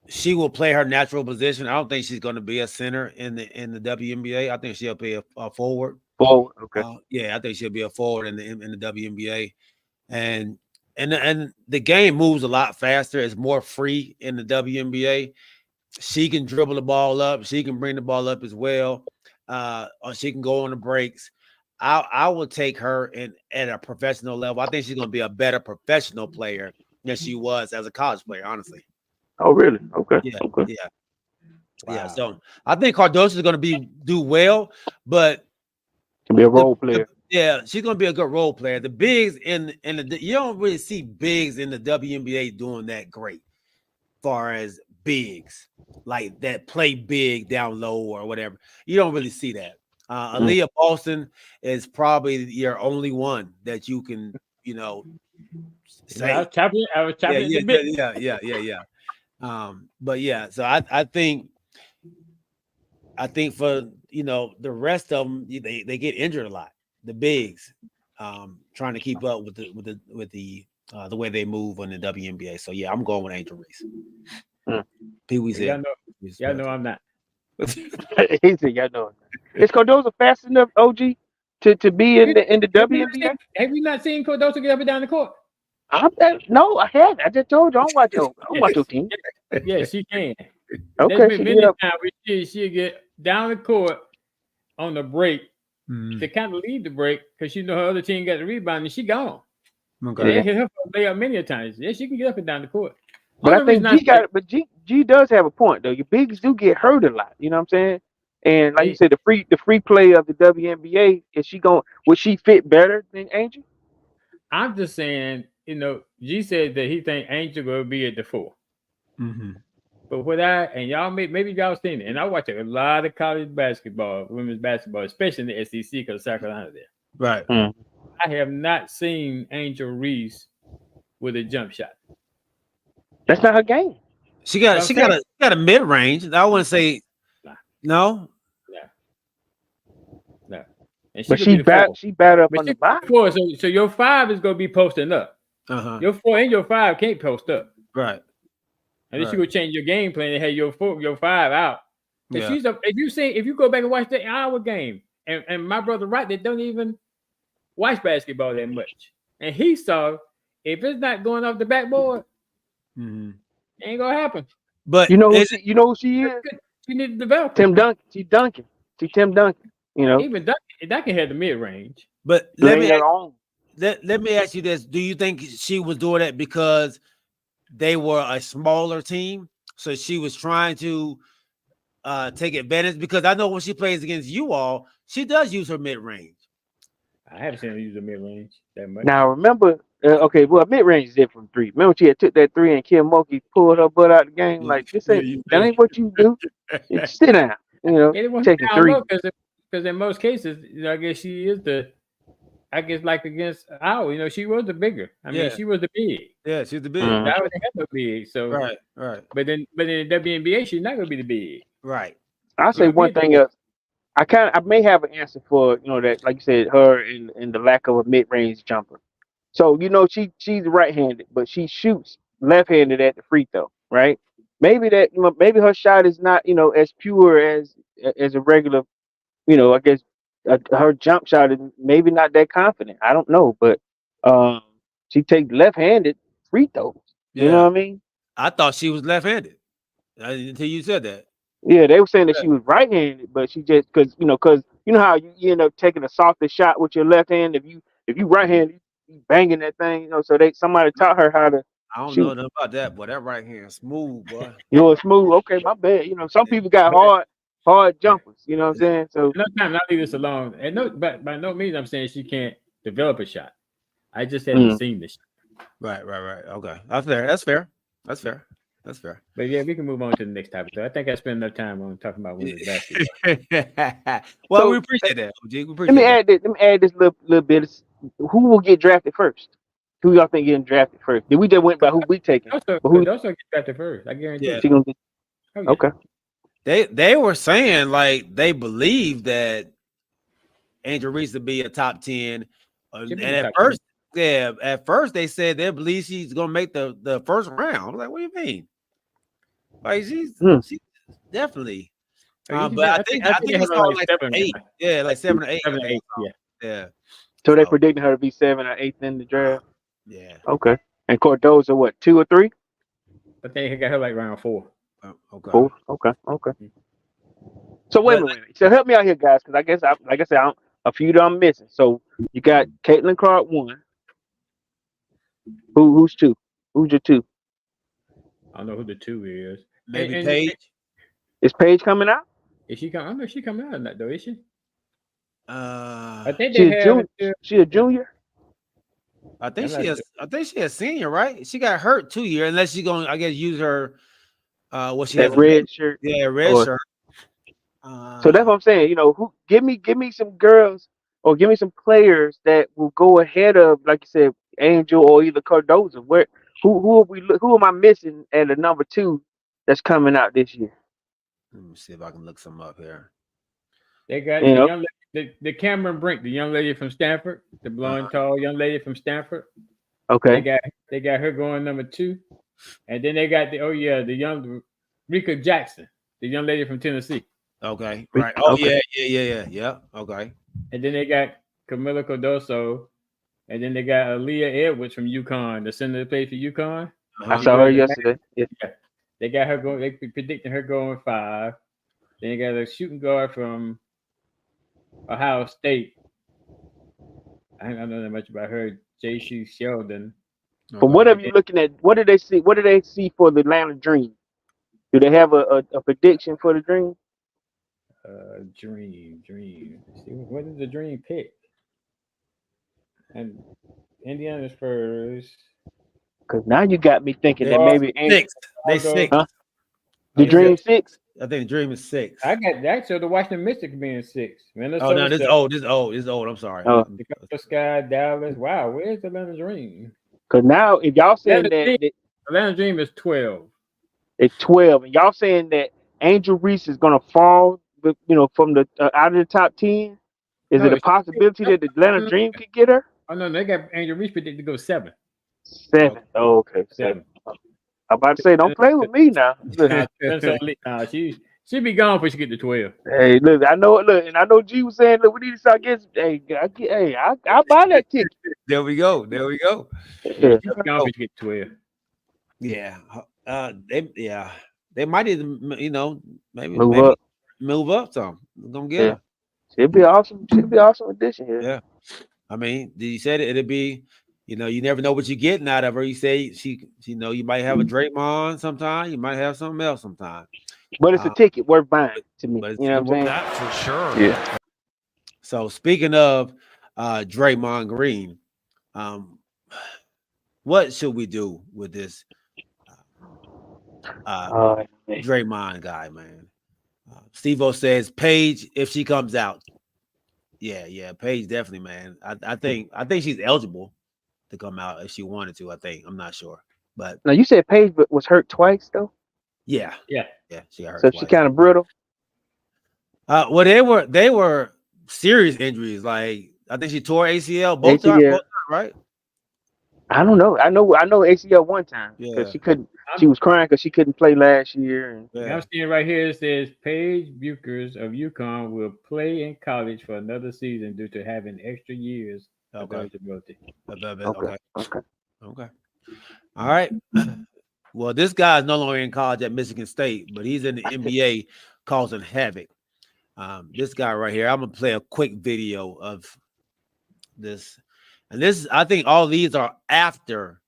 she will play her natural position. I don't think she's going to be a center in the WNBA. I think she'll be a forward. Forward, okay. Yeah, I think she'll be a forward in the WNBA, and the game moves a lot faster. It's more free in the WNBA. She can dribble the ball up. She can bring the ball up as well. Or she can go on the breaks. I will take her at a professional level. I think she's going to be a better professional player than she was as a college player, honestly. Oh, really? Okay. Yeah. Okay. Yeah. Wow. Yeah. So I think Cardoso is going to do well, but can be a role player. Yeah, she's going to be a good role player. The bigs in the you don't really see bigs in the WNBA doing that great, far as bigs like that play big down low or whatever. You don't really see that. Aaliyah Boston is probably your only one that you can, say. I was tapping Yeah. But yeah, so I think for the rest of them, they get injured a lot. The bigs, trying to keep up with the way they move on the WNBA. So yeah, I'm going with Angel Reese. Pee Wee's Y'all know I'm not. He said, "Y'all know." Is Cordoza fast enough, OG, to be in the WNBA? Have you not seen Cordoza get up and down the court? No, I haven't. I just told you I don't watch your team. Yeah, she can. Okay, There's been many times where she'll get down the court on the break to kind of lead the break because she know her other team got the rebound and she gone. Okay. They hit her for a layup many a times. Yeah, she can get up and down the court. But I think G got it. But G does have a point though. Your bigs do get hurt a lot. You know what I'm saying? And like you said, the free play of the WNBA, would she fit better than Angel? I'm just saying, G said that he think Angel will be at the 4. Mm-hmm. But and y'all maybe y'all seen it, and I watch a lot of college basketball, women's basketball, especially in the SEC because South Carolina there. Right. I have not seen Angel Reese with a jump shot. That's not her game. She got a mid range. I wouldn't say no. And but she bad up on the box. So your 5 is gonna be posting up. Your 4 and your 5 can't post up. Right. Unless you would change your game plan and have your 5 out. Yeah. If you go back and watch the Iowa game, and my brother Wright, they don't even watch basketball that much. And he saw if it's not going off the backboard, it ain't gonna happen. But you know who she is? She need to develop. Tim Duncan. She's Duncan. She's Tim Duncan. Even Duncan had the mid range. But let me ask you this: do you think she was doing that because they were a smaller team, so she was trying to take advantage? Because I know when she plays against you all, she does use her mid range. I haven't seen her use her mid range that much. Now remember, mid range is different from 3. Remember she had took that 3 and Kim Mulkey pulled her butt out of the game. Like that ain't what you do. Sit down. Taking 3. Because in most cases, I guess she is like against Iowa, she was the bigger. I mean, she was the big. Yeah, she's the big. Iowa didn't have no big. So right. But in the WNBA, she's not gonna be the big. Right. I'll say one thing else. I may have an answer for that, like you said, her and the lack of a mid-range jumper. So she's right-handed, but she shoots left-handed at the free throw, right? Maybe maybe her shot is not as pure as a regular, I guess her jump shot is maybe not that confident. I don't know, but she take left-handed free throws. You know Yeah, what I mean? I thought she was left-handed until you said that. Yeah, they were saying that she was right-handed, but she just because you know how you end up taking a softer shot with your left hand. If you right-handed, you banging that thing. So somebody taught her how to I don't know shoot. nothing about that, boy. That right hand smooth, boy. You're smooth. Okay, my bad. Some people got hard jumpers. You know what I'm saying? So No time, I'll leave this alone. And no, but by no means I'm saying she can't develop a shot. I just haven't seen this. Right. Okay, that's fair. That's fair. But yeah, we can move on to the next topic. So I think I spent enough time on talking about women's basketball. Well, So, we appreciate that. OG. We let appreciate me that. add this little bit. Who will get drafted first? Who y'all think getting drafted first? Did we just went by who we taking? Also, But who also get drafted first. I guarantee. Yeah. she gonna get? Oh, yeah. Okay. They were saying like they believe that Angel Reese will be a top 10. And at first they said they believe she's gonna make the first round. I'm like, what do you mean? Like she's definitely. But I think it's called like 8. Yeah, like 7 or 8. 7 or 8. Yeah. So they predicting her to be 7 or 8 in the draft. Yeah. Okay. And Cordoza, what, 2 or 3? I think he got her like round 4. Okay. 4. Okay. So wait a minute. So help me out here, guys, because I guess like I said, a few that I'm missing. So you got Caitlin Clark 1. Who's 2? Who's your 2? I don't know who the 2 is. Maybe Paige. Is Paige coming out? Is she coming? I don't know if she coming out or not, though. Is she? I think she a junior. I think she a senior, right? She got hurt 2 years, unless she's gonna, I guess, use her what she has red shirt. Yeah, red shirt. So that's what I'm saying. Who give me some girls or give me some players that will go ahead of, like you said, Angel or either Cardoza. Who am I missing at the number 2 that's coming out this year? Let me see if I can look some up here. They got the young lady, the Cameron Brink, the young lady from Stanford, the blonde, tall young lady from Stanford. Okay. They got her going number 2, and then they got the young Rika Jackson, the young lady from Tennessee. Okay, right. Oh okay. Yeah. Okay. And then they got Camila Cardoso, and then they got Aaliyah Edwards from UConn, the center that played for UConn. I saw her yesterday. Yeah. They got her going. They predicting her going 5. Then they got a shooting guard from Ohio State. I don't know that much about her. J.C. Sheldon. From whatever you're looking at, what do they see? What do they see for the Atlanta Dream? Do they have a prediction for the Dream? Dream. See, what did the Dream pick? And Indiana Spurs. Because now you got me thinking that maybe 6. They 6. Huh? The Dream 6. I think the Dream is 6. I got that. So the Washington Mystics being 6. Minnesota, oh no, this is old. I'm sorry. The Sky, Dallas. Wow, where's the Atlanta Dream? Because now, if y'all saying that Atlanta Dream is 12. It's 12, and y'all saying that Angel Reese is gonna fall, from the out of the top 10. Is it a possibility that the Atlanta Dream could get her? Oh no, they got Angel Reese predicted to go 7. 7. Oh, okay, 7. I'm about to say, don't play with me now. She be gone before she get to 12. Hey, look, I know G was saying, look, we need to start getting. I buy that ticket. There we go. Yeah. She be gone before she get to 12. Yeah. They might even, maybe move up some. We're gonna get her. She'll be awesome. She'll be awesome addition here. Yeah. I mean, you said it'll be. You never know what you're getting out of her. You say you might have a Draymond sometime. You might have something else sometime. But it's a ticket worth buying to me. You know what I'm saying? That for sure. Yeah. So speaking of Draymond Green, what should we do with this Draymond guy, man? Steve-O says Paige if she comes out. Yeah, Paige definitely, man. I think she's eligible to come out if she wanted to. I'm not sure, but now you said Paige was hurt twice though. Yeah, she got hurt. So twice. She kind of brittle. Well, they were serious injuries. Like I think she tore ACL both times, right? I don't know. I know ACL one time because Yeah. she was crying because she couldn't play last year. And I'm seeing right here it says Paige Buchers of UConn will play in college for another season due to having extra years of eligibility. Okay. All right. Well, this guy's no longer in college at Michigan State, but he's in the NBA causing havoc. This guy right here, I'm gonna play a quick video of this, and this I think all these are after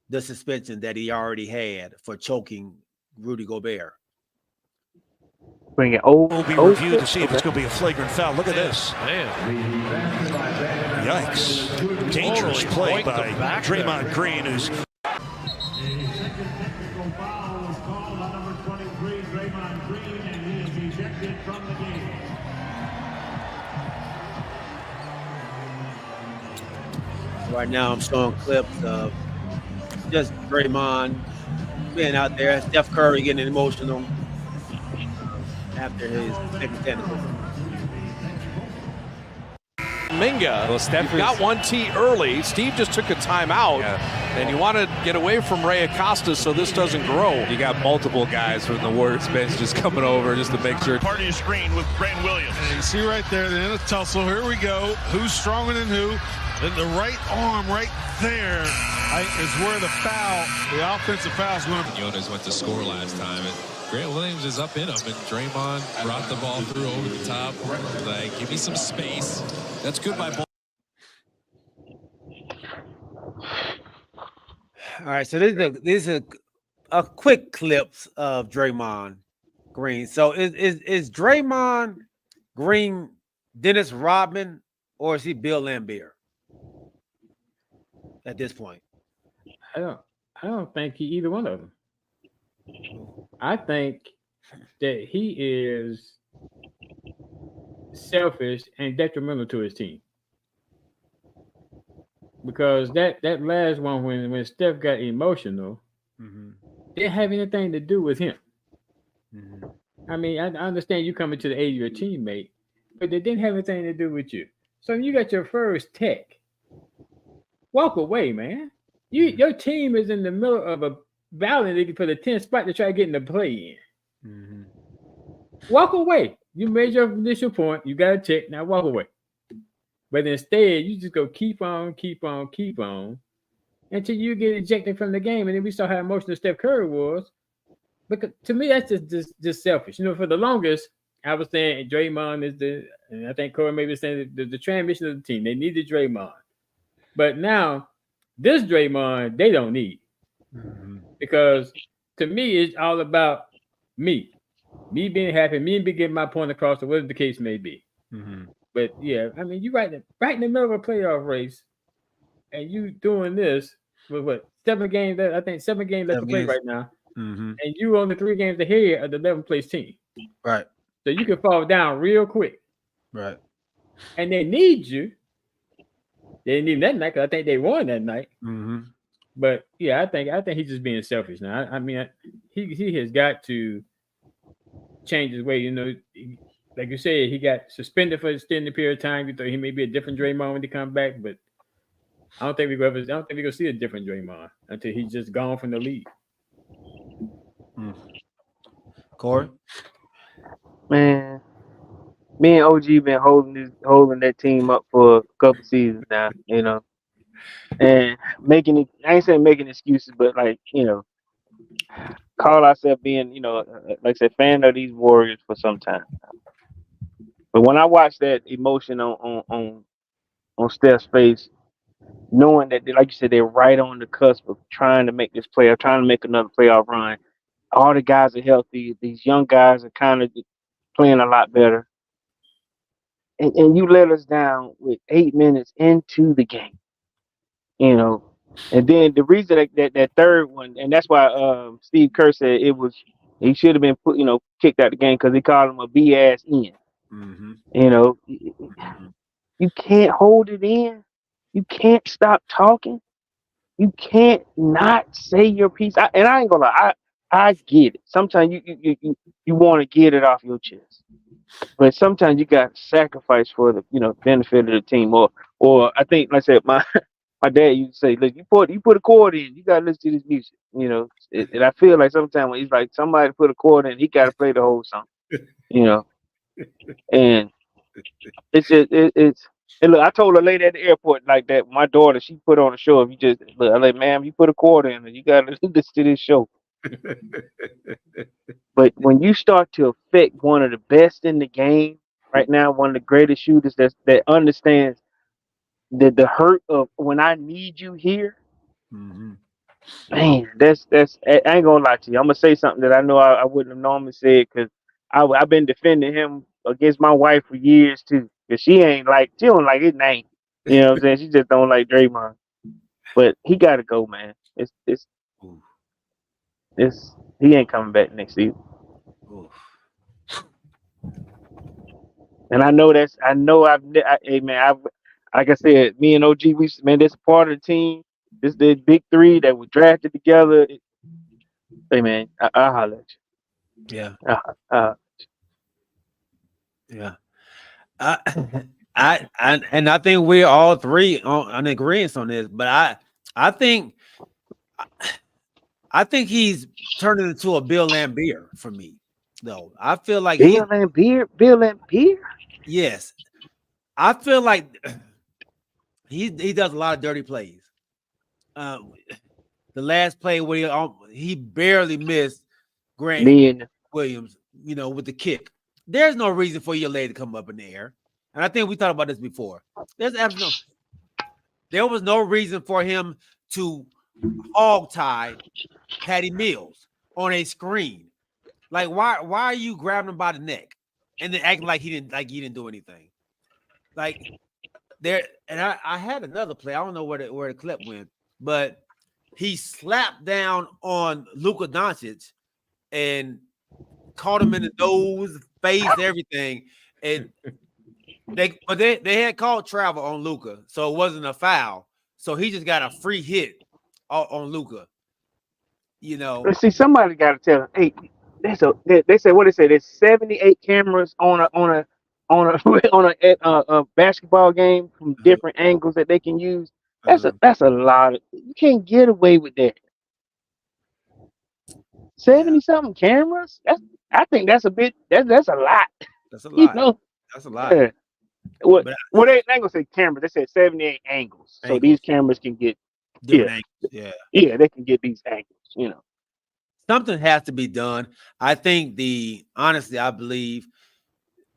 the suspension that he already had for choking Rudy Gobert. Bring it over. Will be reviewed to see if it's going to be a flagrant foul. Look at this. Man. Yikes. Dangerous play by Draymond Green, who's... Right now, I'm showing clips of just Draymond being out there, Steph Curry getting emotional after his second technical. Minga, well, Steph got 1T early. Steve just took a timeout, and you want to get away from Ray Acosta so this doesn't grow. You got multiple guys from the Warriors bench just coming over just to make sure. Party screen with Grant Williams. And you see right there, the end of the tussle. Here we go. Who's stronger than who? Then the right arm right there is where the offensive foul is going to be. Jonas went to score last time, and Grant Williams is up in him, and Draymond brought the ball through over the top. Like, give me some space. That's good by ball. All right, so these are a quick clips of Draymond Green. So is Draymond Green Dennis Rodman, or is he Bill Laimbeer at this point? I don't think he either one of them. I think that he is selfish and detrimental to his team. Because that last one, when Steph got emotional, didn't have anything to do with him. I mean, I understand you coming to the aid of your teammate, but they didn't have anything to do with you. So you got your first tech. Walk away, man. Your team is in the middle of a battle for the 10th spot to try to get in the play in. Walk away. You made your initial point. You got a check. Now walk away. But instead, you just go keep on until you get ejected from the game. And then we saw how emotional Steph Curry was. But to me, that's just selfish. You know, for the longest, I was saying Draymond is and I think Corey maybe saying the transmission of the team. They needed Draymond. But now, this Draymond, they don't need. Because to me, it's all about me. Me being happy, me getting my point across, or whatever the case may be. But yeah, I mean, you right in the middle of a playoff race, and you doing this with what 7 games left? I think 7 games left to play right now, and you on the 3 games ahead of the 11th place team. Right. So you can fall down real quick. Right. And they need you. They didn't need that night because I think they won that night. But yeah, I think he's just being selfish now. I mean, he has got to change his way. You know, like you said, he got suspended for an extended period of time. You thought he may be a different Draymond when he come back, but I don't think we're gonna see a different Draymond until he's just gone from the league. Corey, man, me and OG been holding that team up for a couple seasons now, you know, and making it. I ain't saying making excuses, but like, you know, call ourselves being, you know, like I said, fan of these Warriors for some time. But when I watch that emotion on Steph's face, knowing that, like you said, they're right on the cusp of trying to make this playoff, trying to make another playoff run. All the guys are healthy. These young guys are kind of playing a lot better. And you let us down with 8 minutes into the game, you know. And then the reason that third one, and that's why Steve Kerr said he should have been kicked out the game because he called him a B-ass in. You know, you can't hold it in. You can't stop talking. You can't not say your piece. And I ain't gonna lie, I get it. Sometimes you want to get it off your chest, but sometimes you got to sacrifice for the benefit of the team. Or I think, like I said, my dad used to say, look, you put a chord in, you gotta listen to this music, you know. And I feel like sometimes when he's like somebody put a chord in, he gotta play the whole song, you know. And it's just it's and look, I told a lady at the airport like that. My daughter, she put on a show. If you just look, I'm like, ma'am, you put a chord in, you gotta listen to this show. But when you start to affect one of the best in the game right now, one of the greatest shooters that understands the hurt of when I need you here, man, that's I ain't gonna lie to you. I'm gonna say something that I know I wouldn't have normally said because I've been defending him against my wife for years too. Cause she don't like his name. You know what I'm saying? She just don't like Draymond. But he gotta go, man. He ain't coming back next season. And I know hey man, like I said, me and OG, this part of the team. This the big three that were drafted together. Hey man, I'll holler at Yeah. you. Yeah. I think we're all three on agreement on this, but I think he's turning into a Bill Laimbeer for me, though. I feel like Bill Laimbeer? Yes. I feel like he does a lot of dirty plays. The last play where he barely missed Grant Williams, with the kick. There's no reason for your leg to come up in the air. And I think we talked about this before. There was no reason for him to hog tie Patty Mills on a screen. Like, why are you grabbing him by the neck and then acting like he didn't do anything? Like there, and I had another play. I don't know where the clip went, but he slapped down on Luka Doncic and caught him in the nose, face, everything. And they had called travel on Luka, so it wasn't a foul. So he just got a free hit on Luka. Let's see, somebody got to tell him. Hey, they say what they say. There's 78 cameras on a basketball game from different angles that they can use. That's a lot. You can't get away with that. 70 something cameras. I think that's a bit. That's a lot. That's a lot. That's a lot. Yeah. Well, they ain't gonna say cameras. They said 78 angles. So these cameras can get different angles. Yeah, they can get these angles. Something has to be done. I think honestly, I believe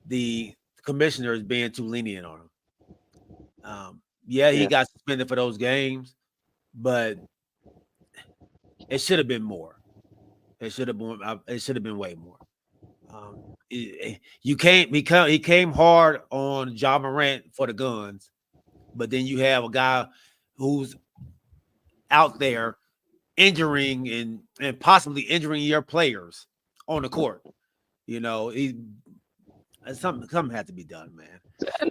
the commissioner is being too lenient on him. He got suspended for those games, but it should have been more. It should have been way more. He came hard on Ja Morant for the guns, but then you have a guy who's out there injuring and possibly injuring your players on the court. Something had to be done, man.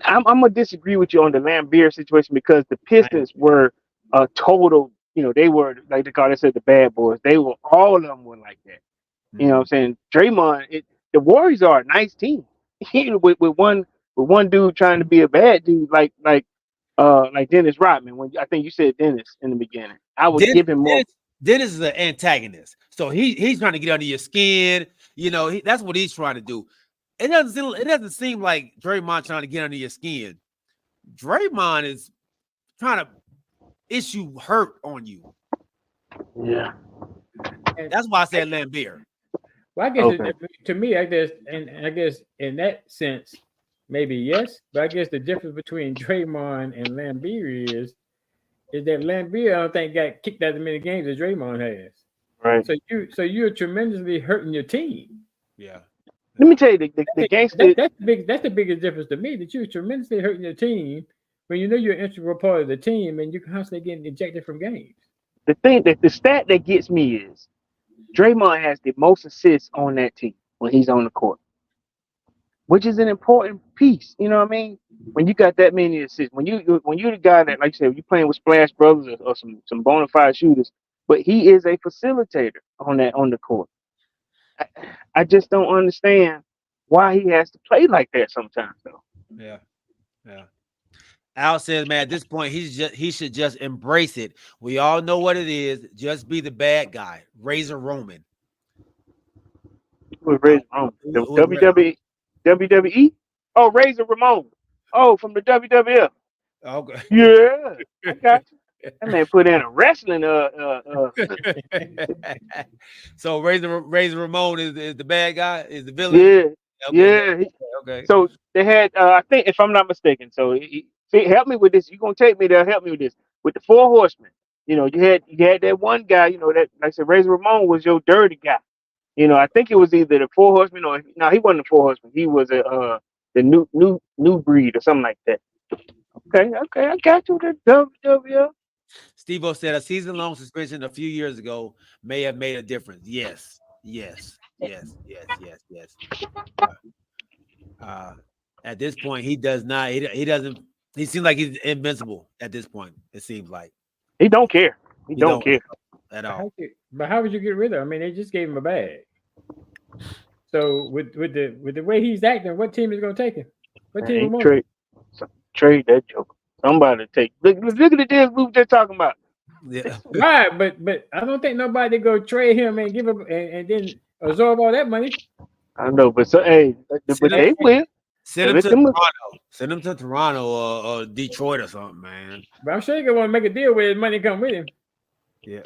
I'm gonna disagree with you on the Laimbeer situation because the Pistons were a total. They were like they said the bad boys. All of them were like that. You know what I'm saying? Draymond, the Warriors are a nice team. with one dude trying to be a bad dude like Dennis Rodman. When I think you said Dennis in the beginning, I would give him more. Dennis is an antagonist, so he's trying to get under your skin. That's what he's trying to do. It doesn't seem like Draymond trying to get under your skin. Draymond is trying to issue hurt on you. Yeah, and that's why I said Laimbeer. Well, I guess to me, I guess in that sense, maybe yes. But I guess the difference between Draymond and Laimbeer is that Laimbeer, I don't think, got kicked out as many games as Draymond has. Right. So you're tremendously hurting your team. Yeah. Let me tell you, the gangster. That's the biggest difference to me. That you're tremendously hurting your team when you're an integral part of the team and you're constantly getting ejected from games. The stat that gets me is Draymond has the most assists on that team when he's on the court, which is an important piece. You know what I mean? When you got that many assists, when you're the guy that, like you said, you're playing with Splash Brothers or some bona fide shooters, but he is a facilitator on the court. I just don't understand why he has to play like that sometimes, though. Yeah. Al says, man, at this point, he should just embrace it. We all know what it is. Just be the bad guy. Razor Roman. Who was Razor Ramon? WWE? Oh, Razor Ramon. Oh, from the WWF. Okay. Yeah, I got you. That man put in a wrestling. So Razor Ramon is the bad guy, is the villain. Yeah, okay. yeah. Okay. So they had, I think, if I'm not mistaken. So see, help me with this. You're gonna take me there. Help me with this. With the Four Horsemen, you had that one guy. That, like I said, Razor Ramon was your dirty guy. I think it was either the Four Horsemen or no, he wasn't the Four Horsemen. He was the new breed or something like that. Okay, I got you. The WWF. Steve-O said a season-long suspension a few years ago may have made a difference. Yes. At this point, he does not. He doesn't. He seems like he's invincible at this point. It seems like he don't care. He don't care at all. But how would you get rid of him? I mean, they just gave him a bag. So with the way he's acting, what team is going to take him? What team will trade that joke? Somebody take. Look at the deals we were just talking about. Yeah. Right, but I don't think nobody go trade him and give him and then absorb all that money. I know, but they will. Send him to Toronto. Send him to Toronto or Detroit or something, man. But I'm sure you're gonna want to make a deal where his money come with him. Yeah,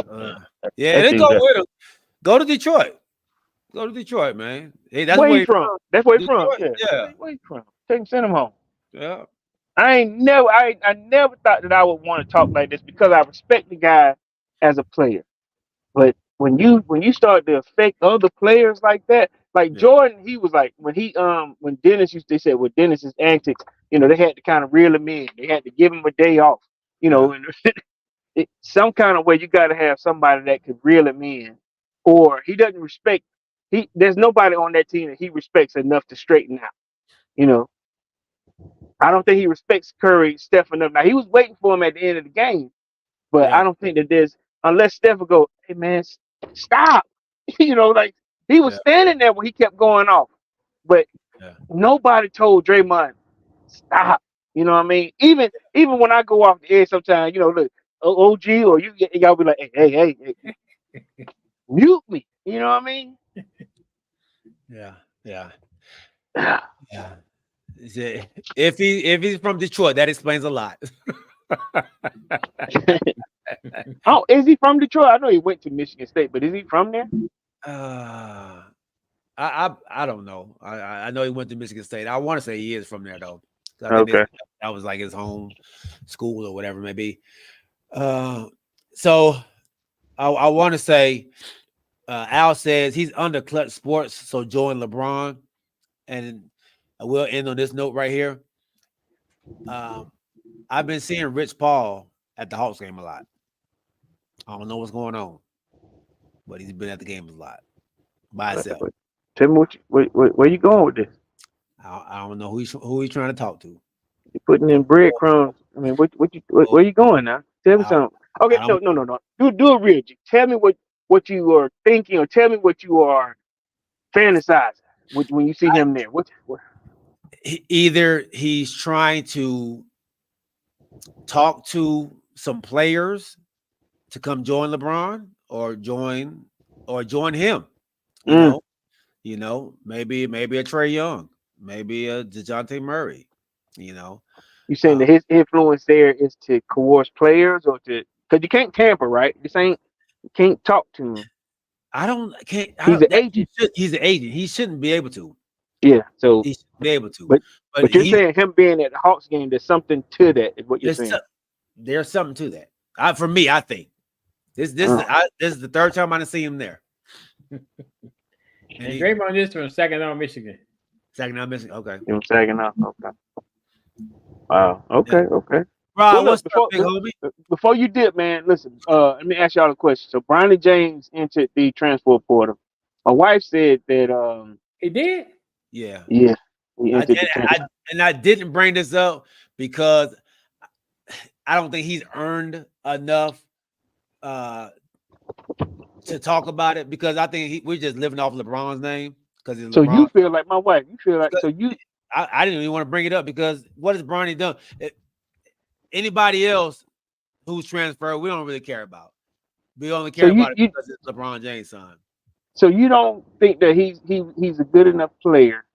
they go with him. Go to Detroit. Go to Detroit, man. Hey, that's where he's from. That's where he's from. Yeah. Where he's from. Send him home. Yeah. I never thought that I would want to talk like this because I respect the guy as a player. But when you start to affect other players like that, like Jordan, he was like when they said with Dennis's antics, they had to kind of reel him in. They had to give him a day off, and some kind of way you got to have somebody that could reel him in, or he doesn't respect. There's nobody on that team that he respects enough to straighten out. I don't think he respects Curry, Steph enough. Now he was waiting for him at the end of the game, but I don't think that unless Steph would go, hey man, stop. Like he was standing there when he kept going off, but nobody told Draymond stop. You know what I mean? Even when I go off the edge, sometimes look, OG or y'all be like, hey, mute me. You know what I mean? Yeah. If he's from Detroit, that explains a lot. Oh, is he from Detroit? I know he went to Michigan State, but is he from there? I don't know. I know he went to Michigan State. I want to say he is from there though. Okay, that was like his home school or whatever it may be. So I want to say Al says he's under Clutch Sports, so join LeBron, and I will end on this note right here. I've been seeing Rich Paul at the Hawks game a lot. I don't know what's going on, but he's been at the game a lot by himself. Tell me where you going with this? I don't know who he's trying to talk to. You're putting in breadcrumbs. I mean, where you going now? Tell me something. Okay, no. Do it real. Tell me what you are thinking, or tell me what you are fantasizing when you see him there. What? Either he's trying to talk to some players to come join LeBron or join him. You know, maybe a Trey Young, maybe a DeJounte Murray. You saying that his influence there is to coerce players or to, because you can't tamper, right? You can't talk to him. He's an agent. He's an agent. He shouldn't be able to. Yeah, so he should be able to. But you're saying him being at the Hawks game, there's something to that, is what you're saying. There's something to that. For me, I think this is the third time I've seen him there. And Draymond is from Saginaw, Michigan. Saginaw, Michigan. Okay. From Saginaw. Okay. Wow. Okay. Okay. Rob, what's up, big homie? Before you dip, man, listen. Let me ask y'all a question. So, Bronny James entered the transfer portal. My wife said that he did. Yeah. Yeah. I didn't bring this up because I don't think he's earned enough to talk about it, because I think we're just living off LeBron's name. So LeBron. You feel like my wife. You feel like so you. I didn't even want to bring it up because what has Bronny done? anybody else who's transferred, we don't really care about. We only care about it because it's LeBron James' son. So you don't think that he's a good enough player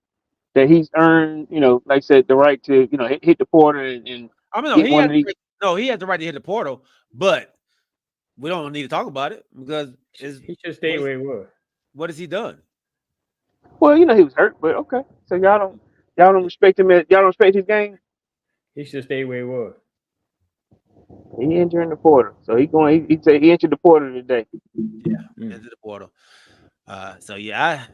that he's earned, like I said, the right to, hit the portal and I mean, he has the right to hit the portal, but we don't need to talk about it because he should stay where he was. What has he done? Well, he was hurt, but okay. So y'all don't respect him. Y'all don't respect his game. He should stay where he was. He entering the portal, so he entered the portal today. Yeah, entered the portal. So yeah,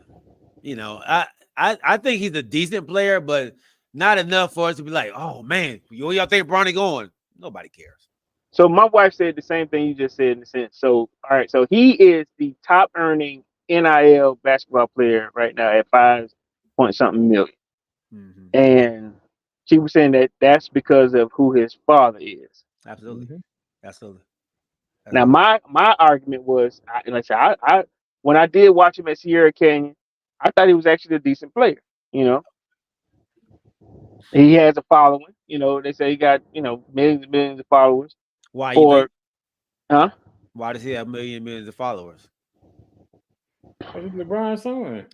I think he's a decent player, but not enough for us to be like, oh man, y'all think Bronny going? Nobody cares. So my wife said the same thing you just said in a sense. So all right, so he is the top earning NIL basketball player right now at 5-point-something million. Mm-hmm. And she was saying that that's because of who his father is. Absolutely. Mm-hmm. Absolutely. Now my argument was, I when I did watch him at Sierra Canyon, I thought he was actually a decent player. He has a following. They say he got millions and millions of followers. Why you think? Huh? Why does he have millions of followers? Because LeBron's son.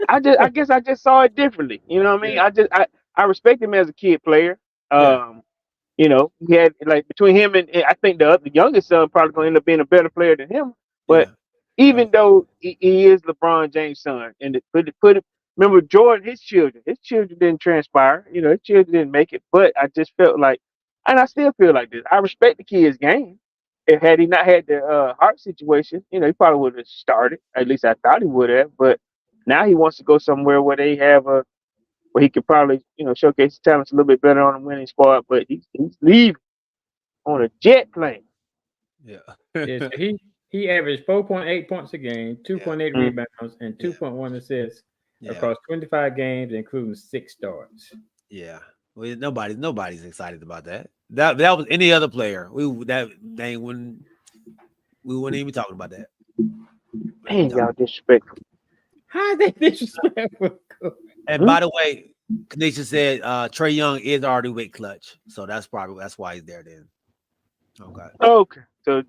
I guess I just saw it differently. You know what I mean? Yeah. I respect him as a kid player. He had between him and I think the youngest son probably gonna end up being a better player than him. But even though he is LeBron James' son, and remember Jordan, his children didn't transpire. His children didn't make it. But I just felt like, and I still feel like this. I respect the kid's game. Had he not had the heart situation, he probably would have started. At least I thought he would have. But now he wants to go somewhere where they have where he could probably, showcase his talents a little bit better on the winning squad. But he's leaving on a jet plane. Yeah. So he averaged 4.8 points a game, 2.8 rebounds, and 2.1 assists across 25 games, including 6 starts. Yeah. Well, nobody's excited about that. That was any other player. We wouldn't even be talking about that. Man, y'all disrespectful. How is that disrespectful? And by the way, Kanisha said Trae Young is already with Clutch, so that's why he's there then. Okay. So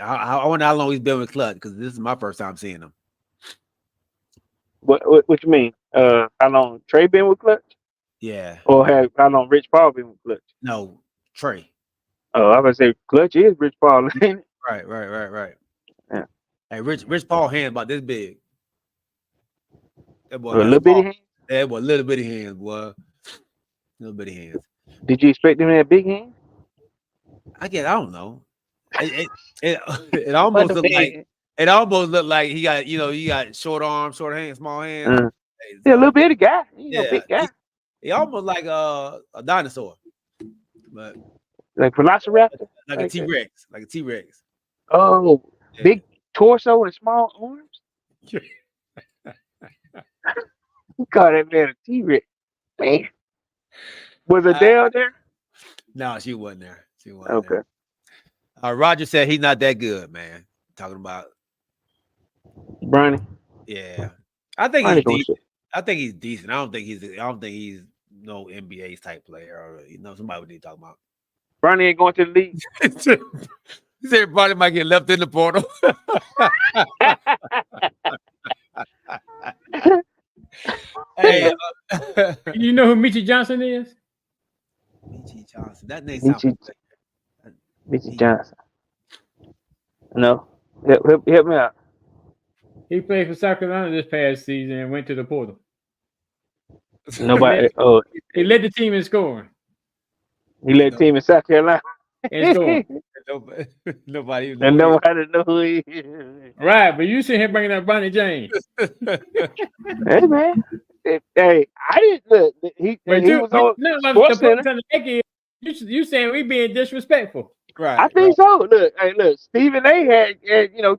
I wonder how long he's been with Clutch, because this is my first time seeing him. What you mean? How long Trae been with Clutch? Yeah. Or how long Rich Paul been with Clutch? No, Trae. Oh, I was gonna say Clutch is Rich Paul. Right. Yeah. Hey, Rich Paul hand about this big. That boy, a little bitty hands? Yeah, boy, little bitty hands, boy. Little bitty hands. Did you expect him to have big hands? I don't know. It almost looked like he got he got short arms, short hands, small hands. Yeah, a little bitty guy. Big guy. He almost like a dinosaur, but like Velociraptor, like a T-Rex, like a T-Rex. Oh, yeah. Big torso and small arms. You call that man a T-Rex, man. Was Adele there? No, she wasn't there. Okay. There. Roger said he's not that good, man. Talking about Bronny. Yeah, I think he's decent. I think he's decent. I don't think he's no NBA type player, or somebody we need to talk about. Bronny ain't going to the league. He said Bronny might get left in the portal. Hey, you know who Michi Johnson is? Michi Johnson. That name sounds Michi Johnson. No, help me out. He played for South Carolina this past season and went to the portal. Nobody. He led the team in scoring. He led the team in South Carolina. In scoring. Nobody know who he is. Right, but you sitting here bringing up Bronny James. Hey man, hey, I didn't look. He was on SportsCenter. You saying we being disrespectful? Right. I think so. Look. Stephen A. had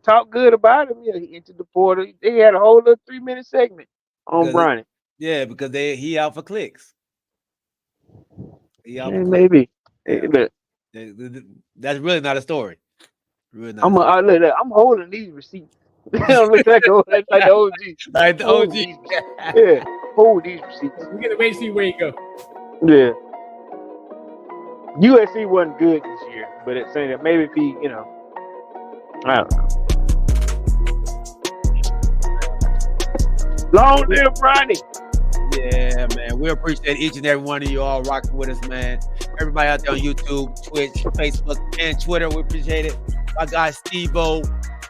talked good about him. He entered the portal. They had a whole little 3-minute segment on Bronny. Yeah, because he out for clicks. Maybe. Yeah. Look, that's really not a story. Really not. I'm holding these receipts. Looks like the OG. Like the OG. Yeah. Hold these receipts. We gotta wait and see where he go. Yeah. USC wasn't good this year, but it's saying that maybe if he, I don't know. Long live Ronnie. Yeah, man. We appreciate each and every one of you all rocking with us, man. Everybody out there on YouTube, Twitch, Facebook, and Twitter, we appreciate it. My guy Steve-O,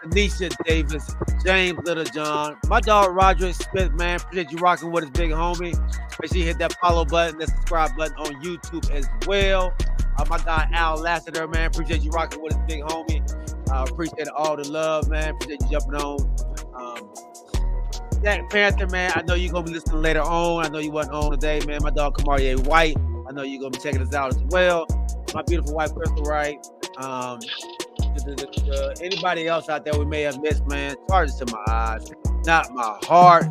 Anisha Davis, James Littlejohn, my dog Roderick Smith, man. Appreciate you rocking with us, big homie. Make sure you hit that follow button, that subscribe button on YouTube as well. My guy Al Lassiter, man. Appreciate you rocking with us, big homie. Appreciate all the love, man. Appreciate you jumping on. Jack Panther, man. I know you're gonna be listening later on. I know you wasn't on today, man. My dog Kamarie White. I know you're gonna be checking us out as well. My beautiful wife Crystal Wright. Anybody else out there we may have missed, man. Charges to my eyes, not my heart.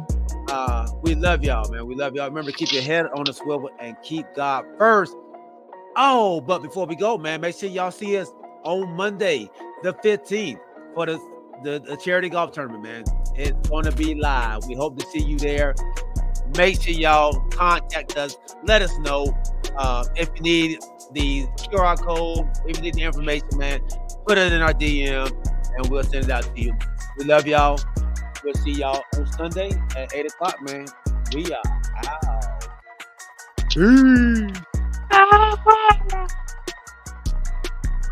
We love y'all, man. We love y'all. Remember, keep your head on the swivel and keep God first. Oh, but before we go, man, make sure y'all see us on Monday, the 15th, for the charity golf tournament, man. It's gonna be live. We hope to see you there. Make sure y'all contact us. Let us know if you need the QR code, if you need the information, man. Put it in our DM and we'll send it out to you. We love y'all. We'll see y'all on Sunday at 8 o'clock, man. We are out.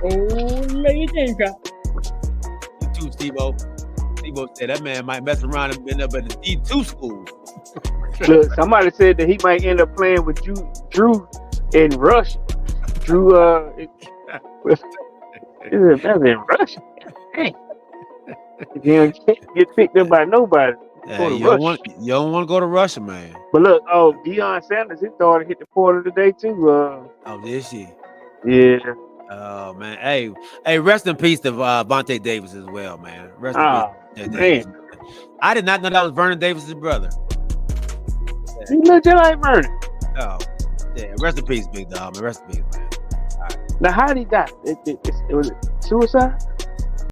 Oh, lady James. You too, Steve-O. Steve-O said that man might mess around and end up at the D2 school. Look, somebody said that he might end up playing with Drew in Russia. Drew, that's in Russia. Hey. You can't get picked up by nobody. Yeah, you don't want to go to Russia, man. But look, Deion Sanders, his daughter hit the portal today too. Oh, did she? Yeah. Oh man, hey, rest in peace to Vontae Davis as well, man. Rest in peace. Davis. I did not know that was Vernon Davis's brother. He looked just like Vernon. Oh, yeah. Rest in peace, big dog, man. Rest in peace, man. All right. Now, how did he die? It was suicide?